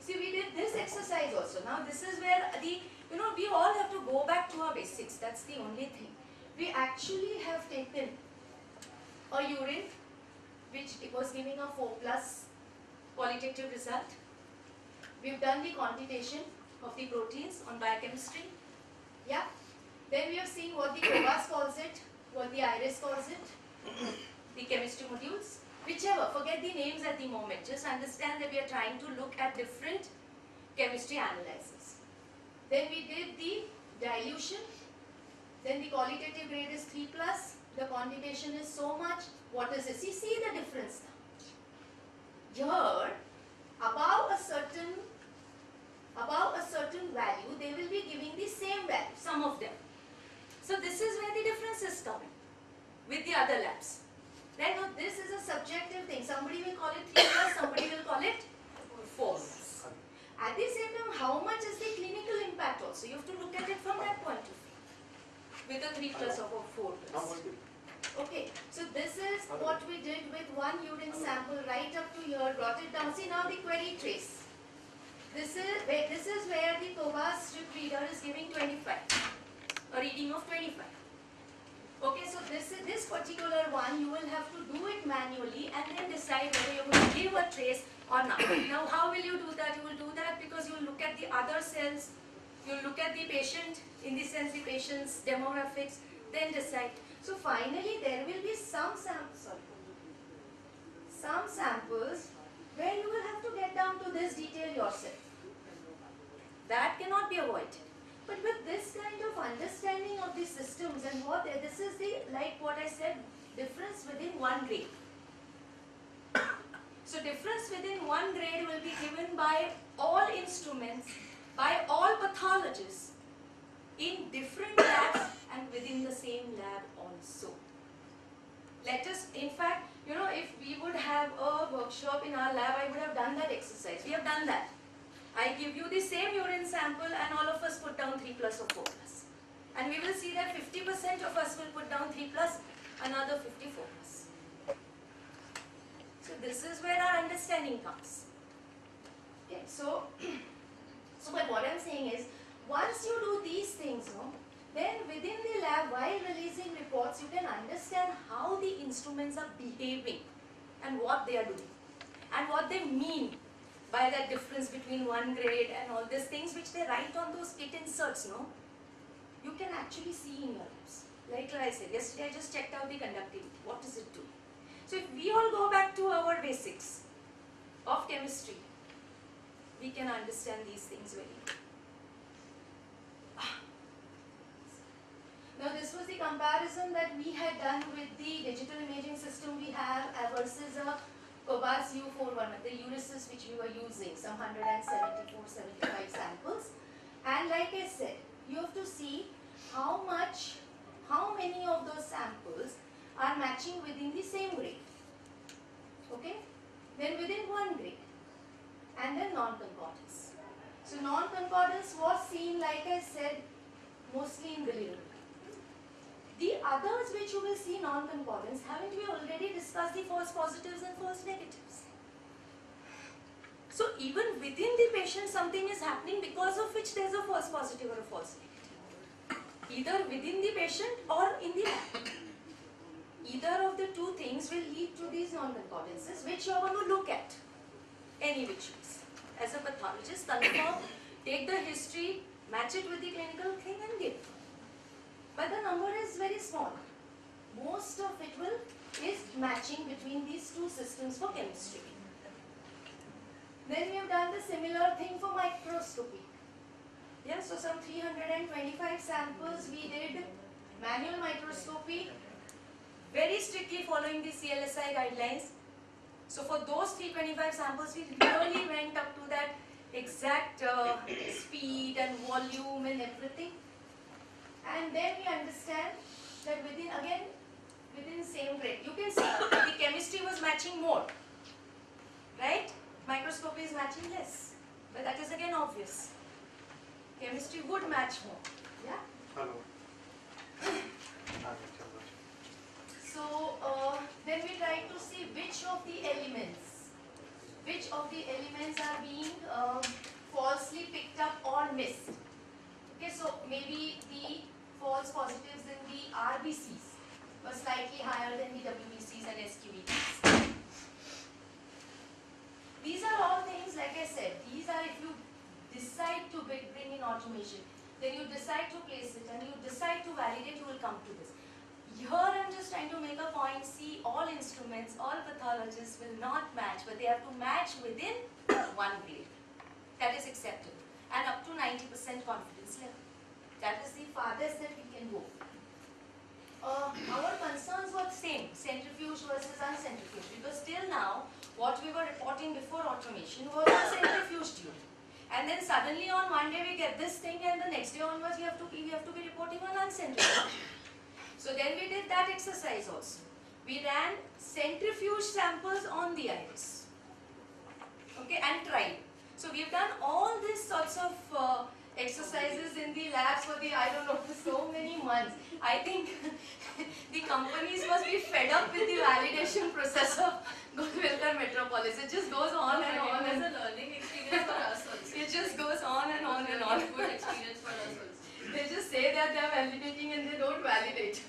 See, we did this exercise also. Now this is where the, we all have to go back to our basics. That's the only thing. We actually have taken a urine, which was giving a 4+ qualitative result. We've done the quantitation of the proteins on biochemistry. Yeah. Then we have seen what the Cobas calls it, what the IRIS calls it, the chemistry modules. Whichever, forget the names at the moment. Just understand that we are trying to look at different chemistry analyses. Then we did the dilution. Then the qualitative grade is 3+. The quantitation is so much. What is this? You see the difference now. Here, above a certain value, they will be giving the same value, some of them. So this is where the difference is coming with the other labs. Then this is a subjective thing. Somebody will call it 3+, somebody will call it 4+. At the same time, how much is the clinical impact also? You have to look at it from that point of view. With a 3+ or a 4+. Okay, so this is what we did with one urine sample right up to here, brought it down. See now the query trace. This is where the Cobas strip reader is giving 25, a reading of 25. Okay, so this particular one you will have to do it manually and then decide whether you're going to give a trace or not. Now how will you do that? You will do that because you will look at the other cells, you will look at the patient, in the sense the patient's demographics, then decide. So finally there will be some samples where you will have to get down to this detail yourself. That cannot be avoided. But with this kind of understanding of the systems and this is the, like what I said, difference within one grade. So difference within one grade will be given by all instruments, by all pathologists in different labs and within the same lab also. Let us, in fact, if we would have a workshop in our lab, I would have done that exercise. We have done that. I give you the same urine sample and all of us put down 3+ or 4+. And we will see that 50% of us will put down 3+, another 54+. So this is where our understanding comes. Okay, so but what I'm saying is, once you do these things, then within the lab, while releasing reports, you can understand how the instruments are behaving and what they are doing and what they mean by that difference between one grade and all these things which they write on those kit inserts, you can actually see in your labs. Like I said, yesterday I just checked out the conductivity. What does it do? So if we all go back to our basics of chemistry, we can understand these things very well. Now this was the comparison that we had done with the digital imaging system we have versus a Cobas U41, the Ulysses which we were using, some 174, 75 samples. And like I said, you have to see how many of those samples are matching within the same grade. Okay? Then within one grade. And then non-concordance. So non-concordance was seen, like I said, mostly in bilirubin. The others which you will see non-concordance, haven't we already discussed the false positives and false negatives? So even within the patient something is happening because of which there is a false positive or a false negative. Either within the patient or in the lab. Either of the two things will lead to these non-concordances which you are going to look at. Any which ways. As a pathologist, confirm, take the history, match it with the clinical thing and give. But the number is very small. Most of it is matching between these two systems for chemistry. Then we have done the similar thing for microscopy. Yeah, so some 325 samples we did manual microscopy, very strictly following the CLSI guidelines. So for those 325 samples, we really went up to that exact speed and volume and everything. And then we understand that within same grade, you can see the chemistry was matching more, right? Microscopy is matching less, but that is again obvious. Chemistry would match more, yeah? Hello. So then we try to see which of the elements are being maybe the false positives in the RBCs were slightly higher than the WBCs and SQBCs. These are all things, like I said, these are if you decide to bring in automation, then you decide to place it and you decide to validate, you will come to this. Here I'm just trying to make a point, see all instruments, all pathologists will not match, but they have to match within one grade. That is acceptable. And up to 90% confidence level. That is the farthest that we can go. Our concerns were the same, centrifuge versus uncentrifuge, because till now, what we were reporting before automation was a centrifuge tube. And then suddenly on one day we get this thing and the next day onwards we have to be reporting on uncentrifuge. So then we did that exercise also. We ran centrifuge samples on the iris. Okay, and tried. So we've done all these sorts of exercises in the labs for the, I don't know, for so many months. I think the companies must be fed up with the validation process of Wilker Metropolis. It just goes on and on. It was a learning experience for us also. It just goes on and on and on. Good experience for us also. They just say that they are validating and they don't validate.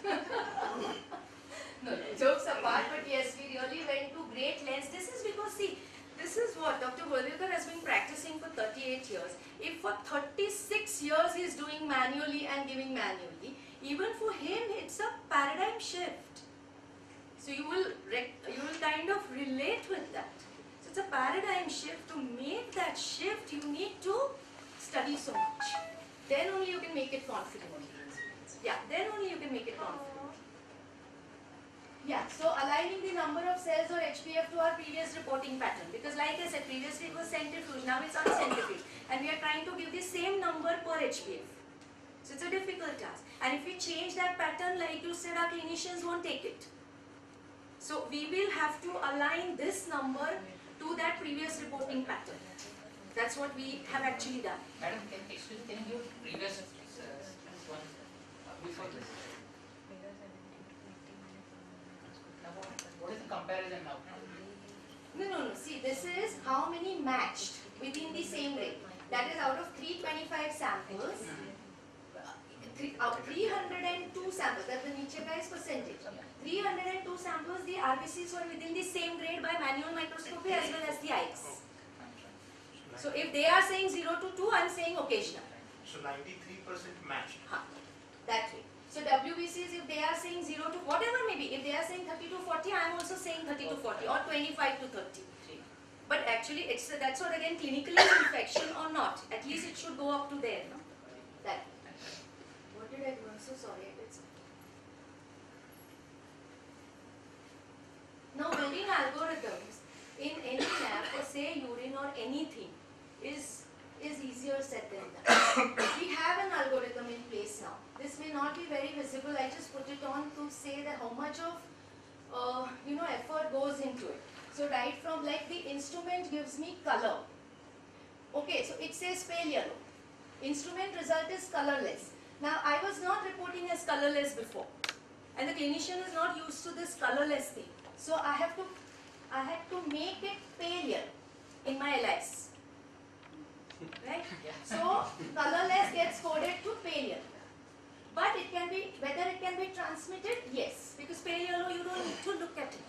No, jokes apart, but yes, we really went to great lengths. This is because, see, this is what Dr. Golwalkar has been practicing for 38 years. If for 36 years he is doing manually and giving manually, even for him it's a paradigm shift. So you will kind of relate with that. So it's a paradigm shift. To make that shift, you need to study so much. Then only you can make it confident. Yeah, then only you can make it confident. Yeah, so aligning the number of cells or HPF to our previous reporting pattern. Because like I said, previously it was centrifuge, now it's uncentrifuge. And we are trying to give the same number per HPF. So it's a difficult task. And if we change that pattern, like you said, our clinicians won't take it. So we will have to align this number to that previous reporting pattern. That's what we have actually done. Madam, can you give previous one before this? Now, what is the comparison now? No. See, this is how many matched within the same rate. That is out of 325 samples. 302 samples, that's the niche guy's percentage. 302 samples, the RBCs were within the same grade by manual microscopy as well as the IX. So if they are saying 0 to 2, I am saying occasional. So 93% matched. That way. So WBCs, if they are saying 0 to whatever maybe, if they are saying 30 to 40, I am also saying 30 to 40 or 25 to 30. But actually, that's what again, clinically is infection or not. At least it should go up to there. No? That. What did I do? I'm so sorry. Now building algorithms in any lab for say urine or anything is easier said than done. We have an algorithm in place now. This may not be very visible. I just put it on to say that how much of effort goes into it. So right from like the instrument gives me color. Okay, so it says pale yellow. Instrument result is colorless. Now I was not reporting as colorless before, and the clinician is not used to this colorless thing. So I had to make it pale yellow in my LIS. Right? So colorless gets coded to pale yellow. But it can be, whether it can be transmitted, yes. Because pale yellow you don't need to look at it.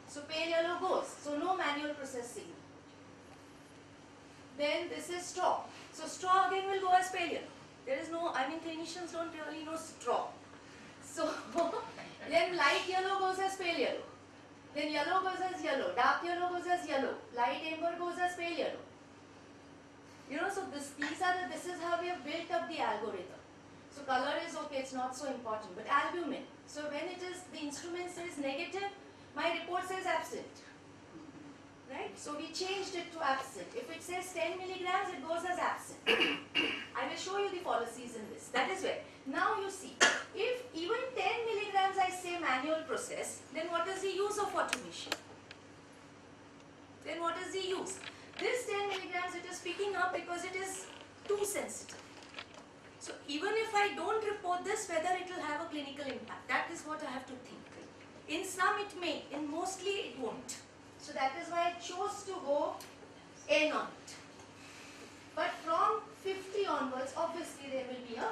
So pale yellow goes. So no manual processing. Then this is straw. So straw again will go as pale yellow. There is no, clinicians don't really know straw. So then light yellow goes as pale yellow. Then yellow goes as yellow. Dark yellow goes as yellow. Light amber goes as pale yellow. So this is how we have built up the algorithm. So color is okay, it's not so important. But albumin. So when it is, the instrument says negative, my report says absent. Right? So we changed it to absent. If it says 10 milligrams, it goes as absent. I will show you the policies in this. That is where. Now you see, if even 10 milligrams I say manual process, then what is the use of automation? Then what is the use? This 10 milligrams it is picking up because it is too sensitive. So even if I don't report this, whether it will have a clinical impact, that is what I have to think. In some it may, in mostly it won't. So that is why I chose to go N on it. But from 50 onwards, obviously there will be a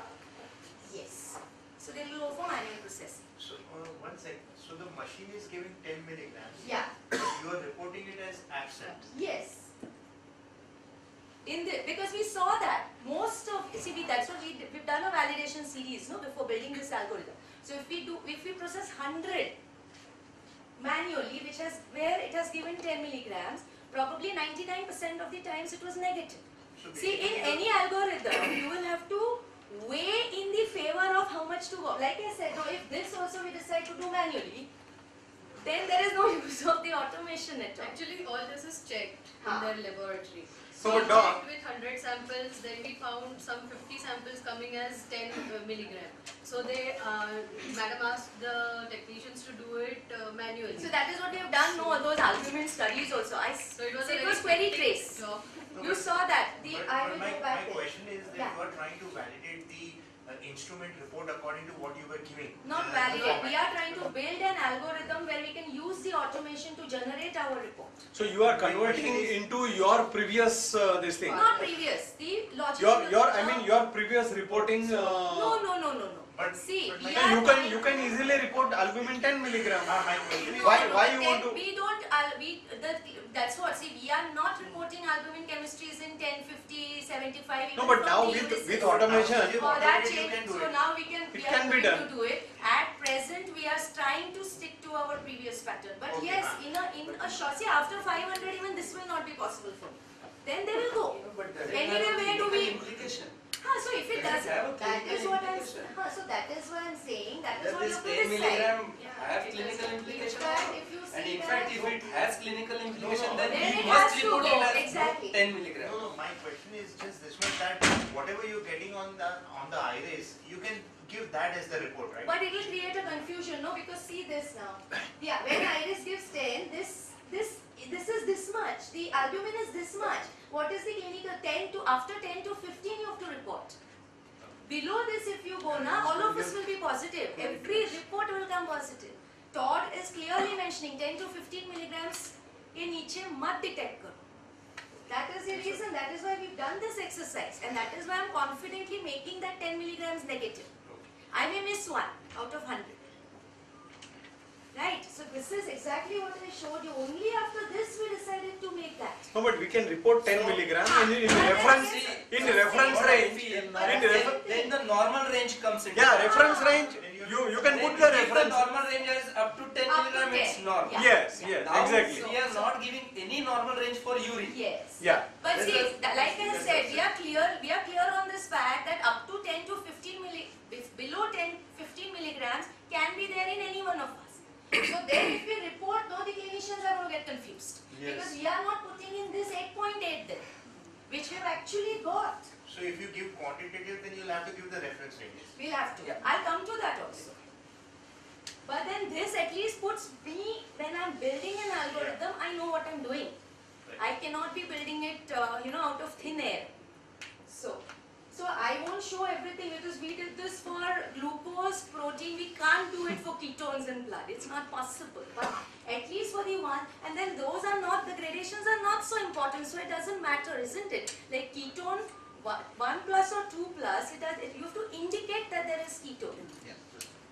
machine is giving 10 milligrams, Yeah. you are reporting it as absent. Yes. Because we saw that most of, that's what we've done a validation series, no, before building this algorithm. So if we process 100 manually, where it has given 10 milligrams, probably 99% of the times it was negative. So See, in basically any algorithm, you will have to weigh in the favor of how much to go. Like I said, no, if this also we decide to do manually, then there is no use of the automation at all. Actually, all this is checked Huh. in their laboratory. So, we doc- checked with 100 samples, then we found some 50 samples coming as 10 milligram. So they, madam asked the technicians to do it manually. So that is what we have done, no, those albumin studies also. So it was So a it very was query hectic trace. job. You saw that. But I will my go back. question is that Yeah. you are trying to validate the instrument report according to what you were giving. Not validate. We are trying to build an algorithm where we can use the automation to generate our report. So you are converting into your previous this thing. Not previous. The logical. Your previous reporting. No. But- See, but we my- are You can easily report albumin 10 milligram. My question is, Why but you then want to- we don't, that's what, see, we are not reporting albumin chemistries in 10, 50, 75. No, even but from now the with UDCs. automation. Oh, that You changed. can do So it. now we can It we can are be going done. to do it. At present, we are trying to stick to our previous pattern. But Okay, yes, ma'am. in a short, see, after 500, even this will not be possible for me. Then they will go. But does it Anyway, have a where do clinical we- implication? So if it Does does, it have a that clinical is what I'm. implication? So that is what I'm saying. That is Does what you this have to 10 decide. milligram Yeah, have it clinical does. implication? In fact, if you And see in that, fact, if it has clinical implication, then Then we it must has to report go, it as exactly. 10 milligram. no, my question is just this one, that whatever you're getting on the iris, you can give that as the report, right? but it will create a confusion, no? Because see this now. Yeah, when iris gives 10, this is this much. The albumin is this much. What is the clinical 10 to after 10 to 15 you have to report. Below this, if you go now, all of us will be positive. Every report will come positive. Todd is clearly mentioning 10 to 15 milligrams के नीचे मत detect करो. That is the reason. That is why we've done this exercise, and that is why I'm confidently making that 10 milligrams negative. I may miss one out of 100. Right? So this is exactly what I showed you. Only after this we decided to make that. No, but we can report 10 milligram in reference range. Then the normal range comes in. Yeah, reference range. You can put the If the reference. normal range is up to 10 Up to milligram, it's 10, normal. yeah. Yes, Yeah. yes, Now exactly. we are not giving any normal range for urine. Yes. Yeah. But This see, is- like I said, we are clear on this fact that up to 10 to 15 below 10, 15 milligrams can be there in any one of us. So then if we report, no, the clinicians are going to get confused. Yes. Because we are not putting in this 8.8 there, which we've actually got. So if you give quantitative, then you'll have to give the reference ranges. We'll have to. Yeah. I'll come to that also. But then this at least puts me, when I'm building an algorithm, I know what I'm doing. I cannot be building it, out of thin air. So I won't show everything because we did this for glucose, protein. We can't do it for ketones in blood. It's not possible. But at least for the one, and then those are not, the gradations are not so important. So it doesn't matter, isn't it? Like ketone, 1 plus or 2 plus, you have to indicate that there is ketone.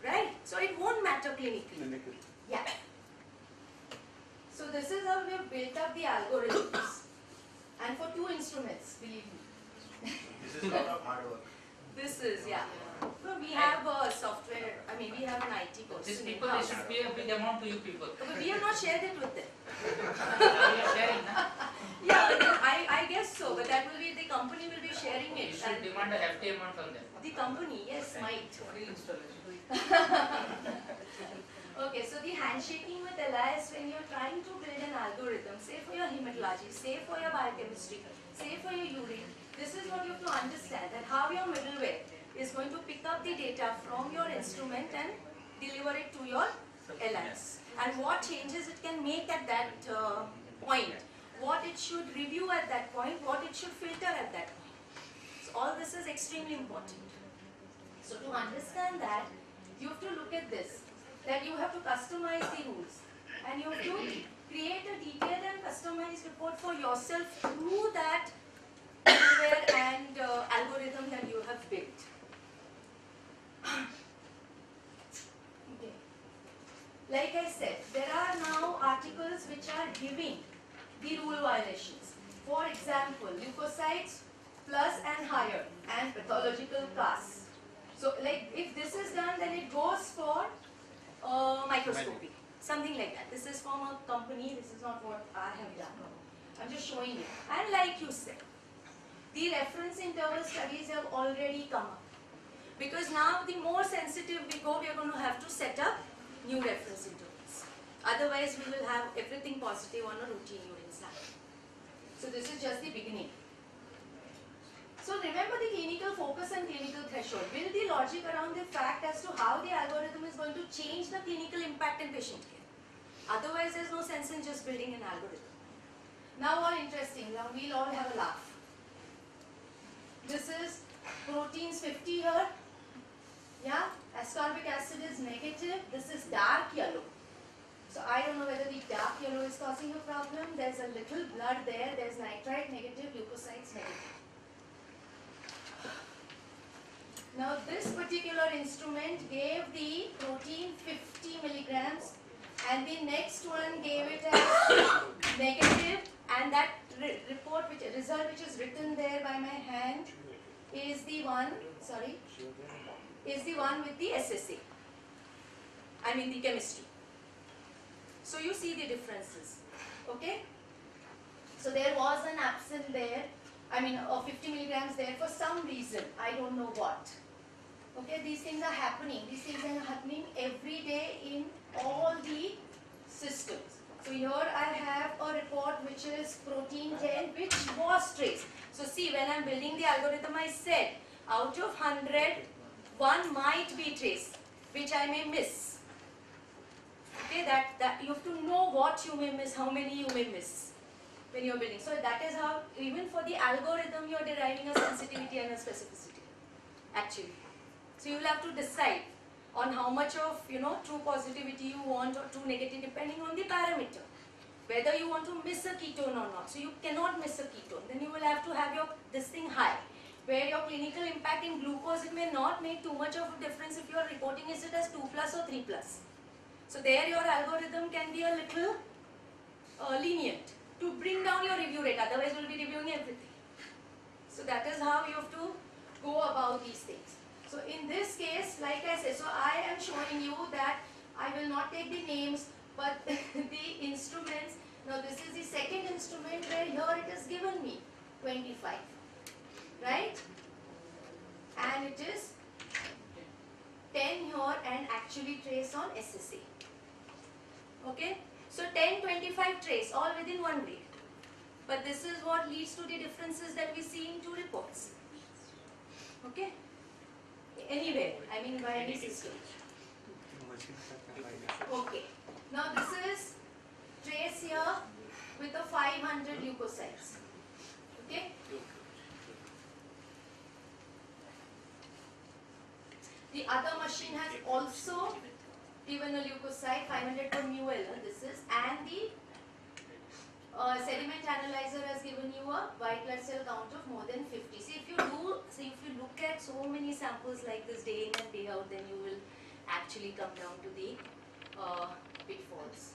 Right? So it won't matter clinically. Yeah. So this is how we have built up the algorithms. And for 2 instruments, believe me. This is a lot of hard work. This is, yeah. So we have a software, we have an IT person. These people, they should pay a big amount to you people. But we have not shared it with them. You are sharing, na? Yeah, but I guess so. But that will be, the company will be sharing You it. should And demand a hefty amount from them. the company, yes, might. Okay, so the handshaking with Elias when you're trying to build an algorithm, say for your hematology, say for your biochemistry, say for your urine, this is what you have to understand, that how your middleware is going to pick up the data from your instrument and deliver it to your Elias. And what changes it can make at that point, what it should review at that point, what it should filter at that point. So all this is extremely important. So to understand that, you have to look at this, that you have to customize the rules and you have to create a detailed and customized report for yourself through that middleware and algorithm that you have built. Okay. Like I said, example, leukocytes plus and higher and pathological casts. So like if this is done, then it goes for microscopy, something like that. This is from a company, this is not what I have done. I'm just showing you. And like you said, the reference interval studies have already come up. Because now the more sensitive we go, we are going to have to set up new reference intervals. Otherwise, we will have everything positive on a routine urine sample. So this is just the beginning. So remember the clinical focus and clinical threshold. Build the logic around the fact as to how the algorithm is going to change the clinical impact in patient care. Otherwise, there's no sense in just building an algorithm. Now all interesting. Now we'll all have a laugh. This is proteins 50 here. Yeah, ascorbic acid is negative. This is dark yellow. So I don't know whether the dark yellow is causing a problem. There's a little blood there. There's nitrite negative, leukocytes negative. Now this particular instrument gave the protein 50 milligrams and the next one gave it as negative, and that result which is written there by my hand is the one, is the one with the SSA. I mean the chemistry. So you see the differences, okay? So there was an absent there, I mean 50 milligrams there for some reason, I don't know what. Okay, these things are happening. These things are happening every day in all the systems. So here I have a report which is protein 10 which was traced. So see, when I'm building the algorithm, I said out of 100, one might be traced, which I may miss. Okay, that you have to know what you may miss, how many you may miss when you're building. So that is how, even for the algorithm, you're deriving a sensitivity and a specificity, actually. So you will have to decide on how much of true positivity you want or true negative, depending on the parameter. Whether you want to miss a ketone or not. So you cannot miss a ketone. Then you will have to have this thing high, where your clinical impact in glucose, it may not make too much of a difference if you are reporting it as 2+ or 3+. So there your algorithm can be a little lenient to bring down your review rate. Otherwise you will be reviewing everything. So that is how you have to go about these things. So in this case, like I said, so I am showing you that I will not take the names, but the instruments. Now this is the second instrument where here it is given me 25, right? And it is 10 here and actually trace on SSA. Okay? So 10, 25 trace, all within one grade. But this is what leads to the differences that we see in two reports. Okay? Anywhere, I mean by any system. Okay. Now this is trace here with a 500 leukocytes. Okay? The other machine has also given a leukocyte, 500 per ml, this is, and the sediment analyzer has given you a white blood cell count of more than 50. See, if you look at so many samples like this day in and day out, then you will actually come down to the pitfalls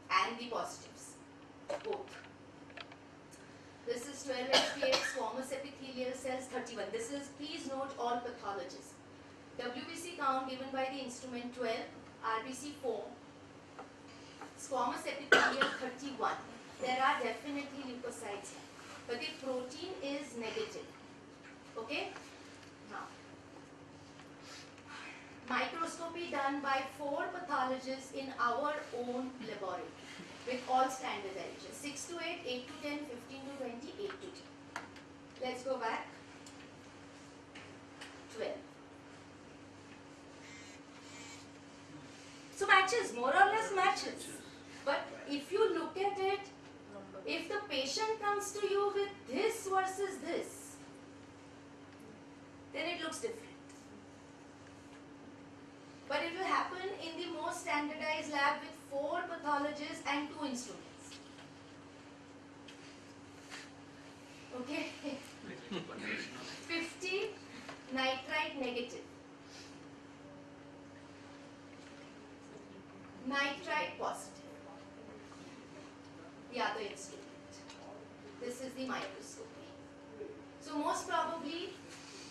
and the positives, both. This is 12 HPX squamous epithelial cells, 31. This is, please note, all pathologists. WBC count given by the instrument 12, RBC 4, squamous epithelial 31. There are definitely leukocytes here, but the protein is negative. Okay? Now, microscopy done by 4 pathologists in our own laboratory with all standardizations, 6 to 8, 8 to 10, 15 to 20, 8 to 10. Let's go back. 12. So matches, more or less matches. But if you look at it, if the patient comes to you with this versus this, then it looks different. But it will happen in the most standardized lab with 4 pathologists and 2 instruments. Okay? 50 nitrite negative. Nitrite positive. The other instrument. This is the microscope. So most probably,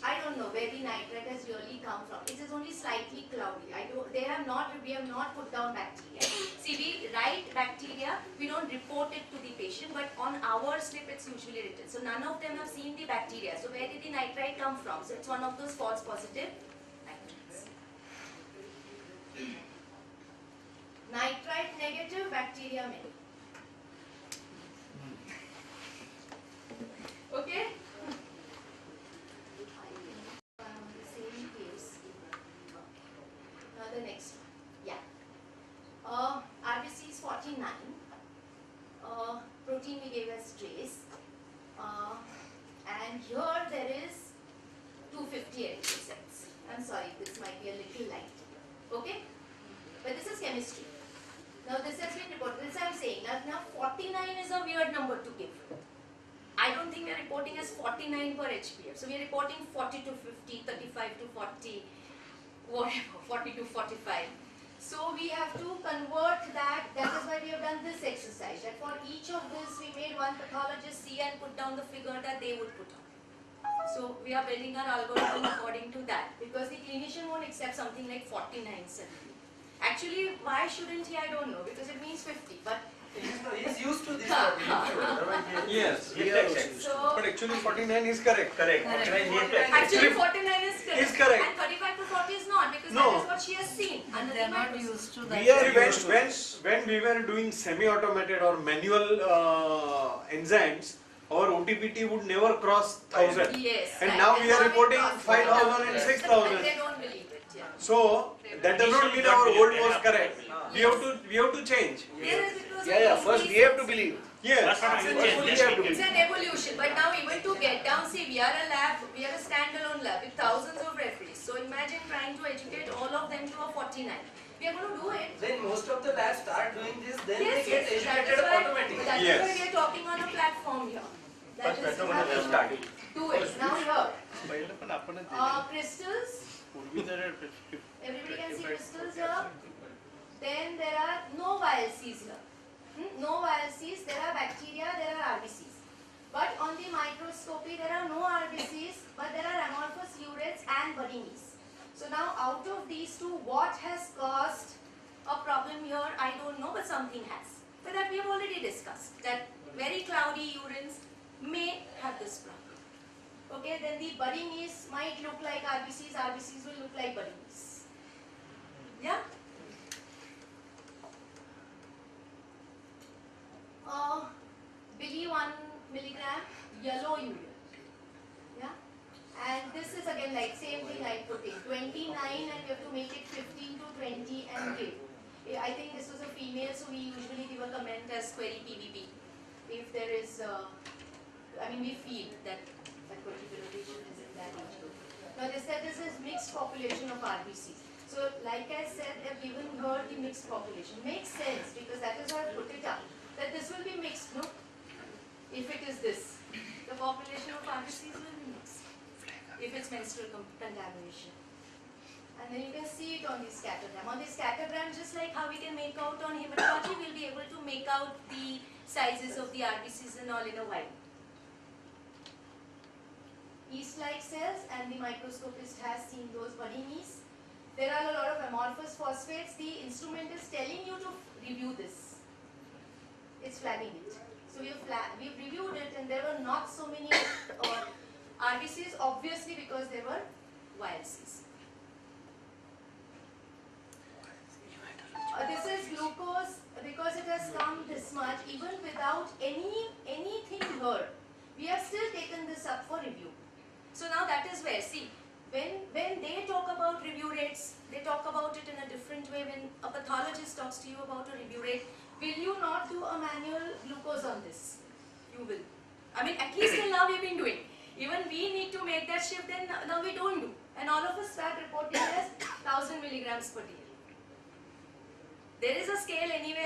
I don't know where the nitrate has really come from. It is only slightly cloudy. We have not put down bacteria. See, we write bacteria, we don't report it to the patient, but on our slip it's usually written. So none of them have seen the bacteria. So where did the nitrite come from? So it's one of those false positive nitrites. Nitrite negative, bacteria many. Okay? The next one. Yeah. RBC is 49. Protein we gave as trace. And here there is 250 erythrocytes. I'm sorry, this might be a little light. Okay? But this is chemistry. Now this has been reported. This I'm saying. Now 49 is a weird number to give. I don't think we are reporting as 49 per HPF. So we are reporting 40 to 50, 35 to 40. Whatever, 40 to 45. So we have to convert that. That is why we have done this exercise. That for each of this, we made one pathologist see and put down the figure that they would put on. So we are building our algorithm according to that. Because the clinician won't accept something like 49 70. Actually, why shouldn't he? I don't know. Because it means 50. But he's used to this. Yes. So, But actually 49 is correct. actually 49 is correct. Is correct. And 35 to 40 is not, because No. that is what she has seen. And They are not used to that. We are when we were doing semi-automated or manual enzymes, our OTPT would never cross 1000. Yes. And right. now we are now it reporting crosses 5000 and But 6000. they don't believe it. Yeah. So that does not mean our old was correct. We have to change. Whereas it was First we have to believe. Yes. It's an evolution, but now even to get down, see, we are a lab, we are a standalone lab with thousands of referees. So imagine trying to educate all of them to a 49. We are going to do it. Then most of the labs start doing this, then Yes, they get yes, that educated is why, automatically. that is Yes. why we are talking on a platform here. That is how we do it. Now here, crystals. Everybody can see crystals here. Then there are no VLCs here. No VLCs, there are bacteria, there are RBCs. But on the microscopy, there are no RBCs, but there are amorphous urids and barinis. So now out of these two, what has caused a problem here? I don't know, but something has. So that we have already discussed, that very cloudy urines may have this problem. Okay, then the barinis might look like RBCs, RBCs will look like barinis. Yeah? Billy 1 milligram, yellow urine. Yeah? And this is again like same thing I put in 29 and we have to make it 15 to 20 and give. I think this was a female, so we usually give a comment as query PVP. If there is, we feel that particular patient is in that age group. Now they said this is mixed population of RBCs. So like I said, they've given her the mixed population. Makes sense because that is why I put it up. That this will be mixed, no? If it is this, the population of RBCs will be mixed. If it's menstrual contamination. And then you can see it on the scattergram. On the scattergram, just like how we can make out on hematology, we'll be able to make out the sizes of the RBCs and all in a while. Yeast-like cells, and the microscopist has seen those barinis. There are a lot of amorphous phosphates. The instrument is telling you to review this. It's flagging it. So we've reviewed it, and there were not so many RBCs, obviously because there were VLCs. This is glucose because it has come this much, even without anything here. We have still taken this up for review. So now that is where, see, when they talk about review rates, they talk about it in a different way. When a pathologist talks to you about a review rate, will you not do a manual glucose on this? You will. At least till now we've been doing. Even we need to make that shift, then now we don't do. And all of us start reporting as 1000 milligrams per day. There is a scale anyway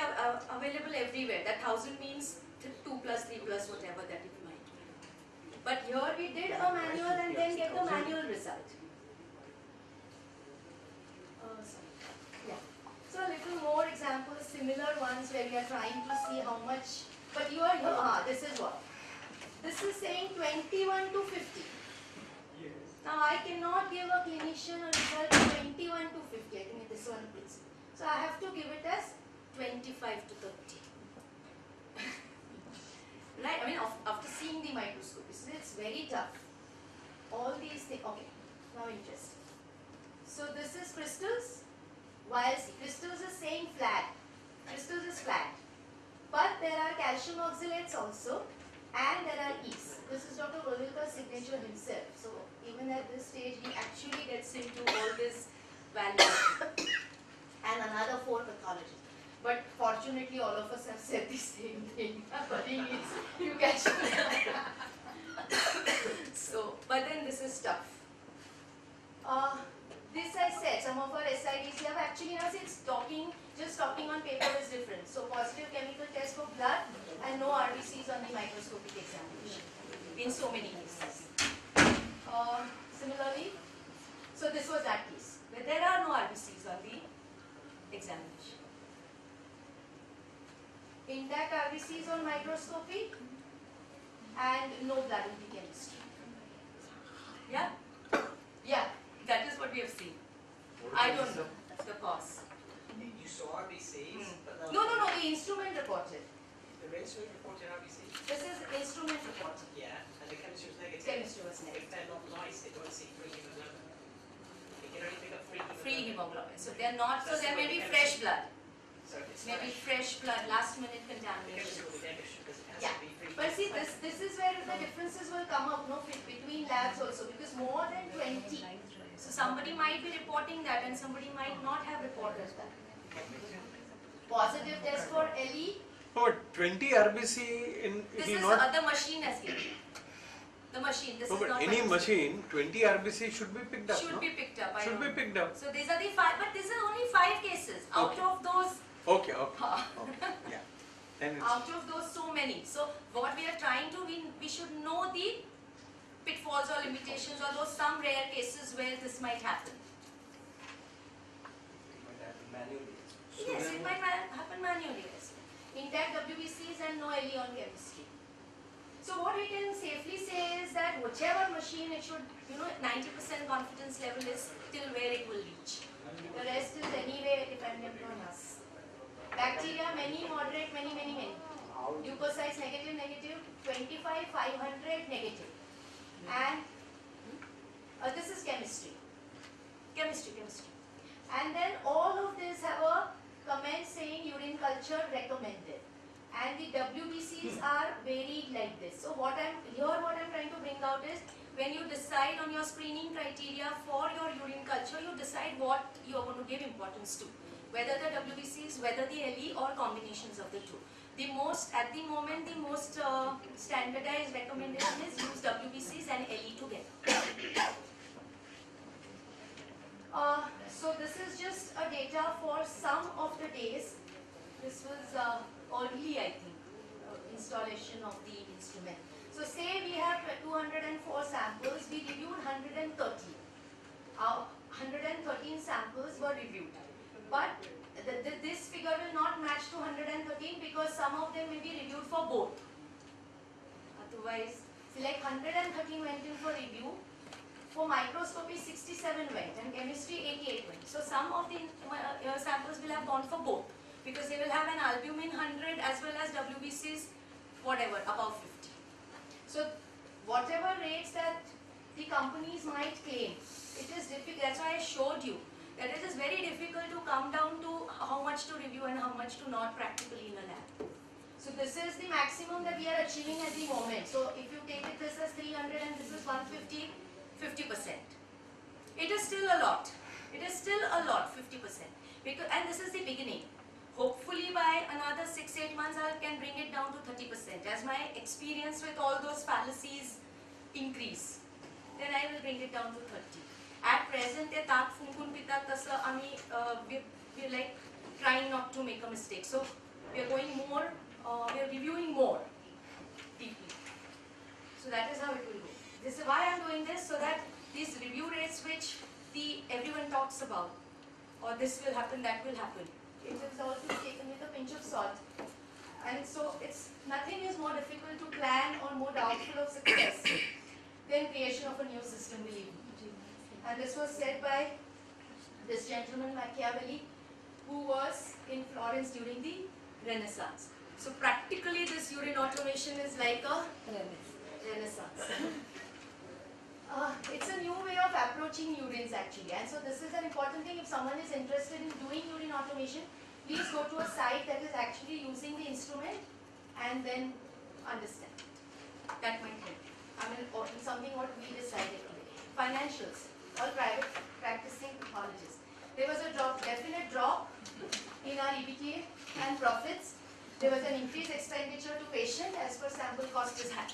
available everywhere. That 1000 means 2 plus, 3 plus, whatever that it might be. But here we did a manual and then get the manual result. Yeah. So a little more examples, similar ones where we are trying to see how much. But you are here. This is what. This is saying 21 to 50. Now I cannot give a clinician a result 21 to 50. I think this one please. So I have to give it as 25 to 30. Right? I mean, after seeing the microscopy, so it's very tough. All these things. Okay. Now interesting. So this is crystals. Whilst crystals is saying flat. Crystals is flat. But there are calcium oxalates also. And there are E's. This is Dr. Govilka's signature himself. So even at this stage, he actually gets into all this values. And another 4 pathologies. But fortunately, all of us have said the same thing. You catch me. So, but then this is tough. This I said, some of our SIDs have actually now since just talking on paper is different. So positive chemical test for blood and no RBCs on the microscopic examination in so many cases. Similarly, so this was that case where there are no RBCs on the examination. Intact RBCs on microscopy and no blood in the chemistry. Yeah? Yeah, that is what we have seen. I don't know the cause. You saw RBCs, but No, the instrument reported. the instrument reported RBCs. This is instrument reported. Yeah, and the chemistry was negative. Chemistry was If negative. they're not nice, they won't see free hemoglobin. They can only pick up free hemoglobin. Free hemoglobin. So they're not, so there may be fresh blood. So if it's Maybe nice, fresh blood, last minute the chemistry contamination. will be negative because it has Yeah. to be free. But see, this is where the differences will come up, no, between labs also, because more than 20. So somebody might be reporting that and somebody might not have reported that. Positive test for LE. No, but 20 RBC in This he is not. the machine has given. The machine. This No, is but not any my machine 20 RBC should be picked up. should no? be picked up. I Should know. be picked up. So these are the 5, but this is only 5 cases out Okay. of those. Okay, okay. Okay. Yeah. Then it's Out of those, so many. So what we are trying to, we should know the pitfalls or limitations or those some rare cases where this might happen. It might happen manually. Yes, it might happen manually. Yes. Intact WBCs and no LE on chemistry. So what we can safely say is that whichever machine it should, 90% confidence level is till where it will reach. The rest is anyway dependent on us. Bacteria, many, moderate, many. Leukocytes, negative, 25, 500, negative. And this is chemistry. Chemistry. And then all of these have a comment saying urine culture recommended. And the WBCs are varied like this. So what I'm trying to bring out is when you decide on your screening criteria for your urine culture, you decide what you're going to give importance to. Whether the WBCs, whether the LE or combinations of the two. At the moment, the most standardized recommendation is use WBCs and LE together. So this is just a data for some of the days. This was early, I think, installation of the instrument. So say we have 204 samples, we reviewed 130. 113 samples were reviewed. But this figure will not match to 113 because some of them may be reviewed for both. Otherwise, select 113 went in for review. For microscopy, 67 went and chemistry, 88 went. So some of the samples will have gone for both because they will have an albumin 100 as well as WBCs, whatever, above 50. So whatever rates that the companies might claim, it is difficult. That's why I showed you that it is very difficult to come down to how much to review and how much to not practically in a lab. So this is the maximum that we are achieving at the moment. So if you take it this as 300 and this is 150, 50%. It is still a lot. It is still a lot, 50%. Because, and this is the beginning. Hopefully by another 6-8 months I can bring it down to 30%. As my experience with all those fallacies increase, then I will bring it down to 30. At present, we're like trying not to make a mistake. So we are going more, we are reviewing more deeply. So that is how it will go. This is why I am doing this, so that these review rates which everyone talks about, or this will happen, that will happen, it is also taken with a pinch of salt. And so nothing is more difficult to plan or more doubtful of success than creation of a new system, believe me. And this was said by this gentleman Machiavelli, who was in Florence during the Renaissance. So practically this urine automation is like a Renaissance. It's a new way of approaching urines actually, and so this is an important thing. If someone is interested in doing urine automation, please go to a site that is actually using the instrument and then understand. That might help. I mean, or something what we decided today. Financials, all private practicing pathologists. There was a definite drop in our EBITDA and profits. There was an increased expenditure to patient as per sample cost is high.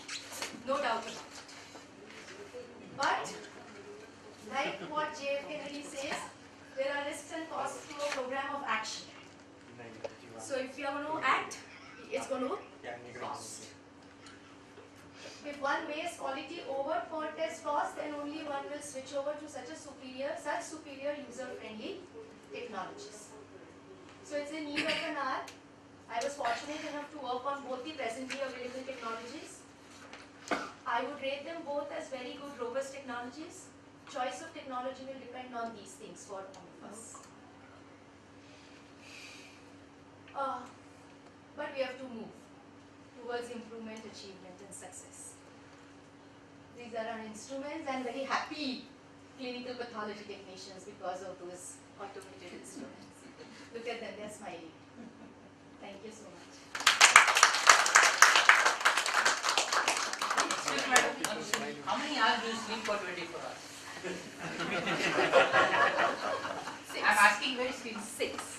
No doubt about it. But, like what J.F. Kennedy says, there are risks and costs to a program of action. So if you are going to act, it's going to cost. If one weighs quality over per test cost, then only one will switch over to such superior user-friendly technologies. So it's a need of an hour. I was fortunate enough to work on both the presently available technologies. I would rate them both as very good, robust technologies. Choice of technology will depend on these things for all of us. But we have to move towards improvement, achievement, and success. These are our instruments, and very happy clinical pathology technicians because of those automated instruments. Look at them, they're smiling. Thank you so much. Excuse me, madam, how many hours do you sleep for 24 hours? Six. I'm asking very seriously. 6.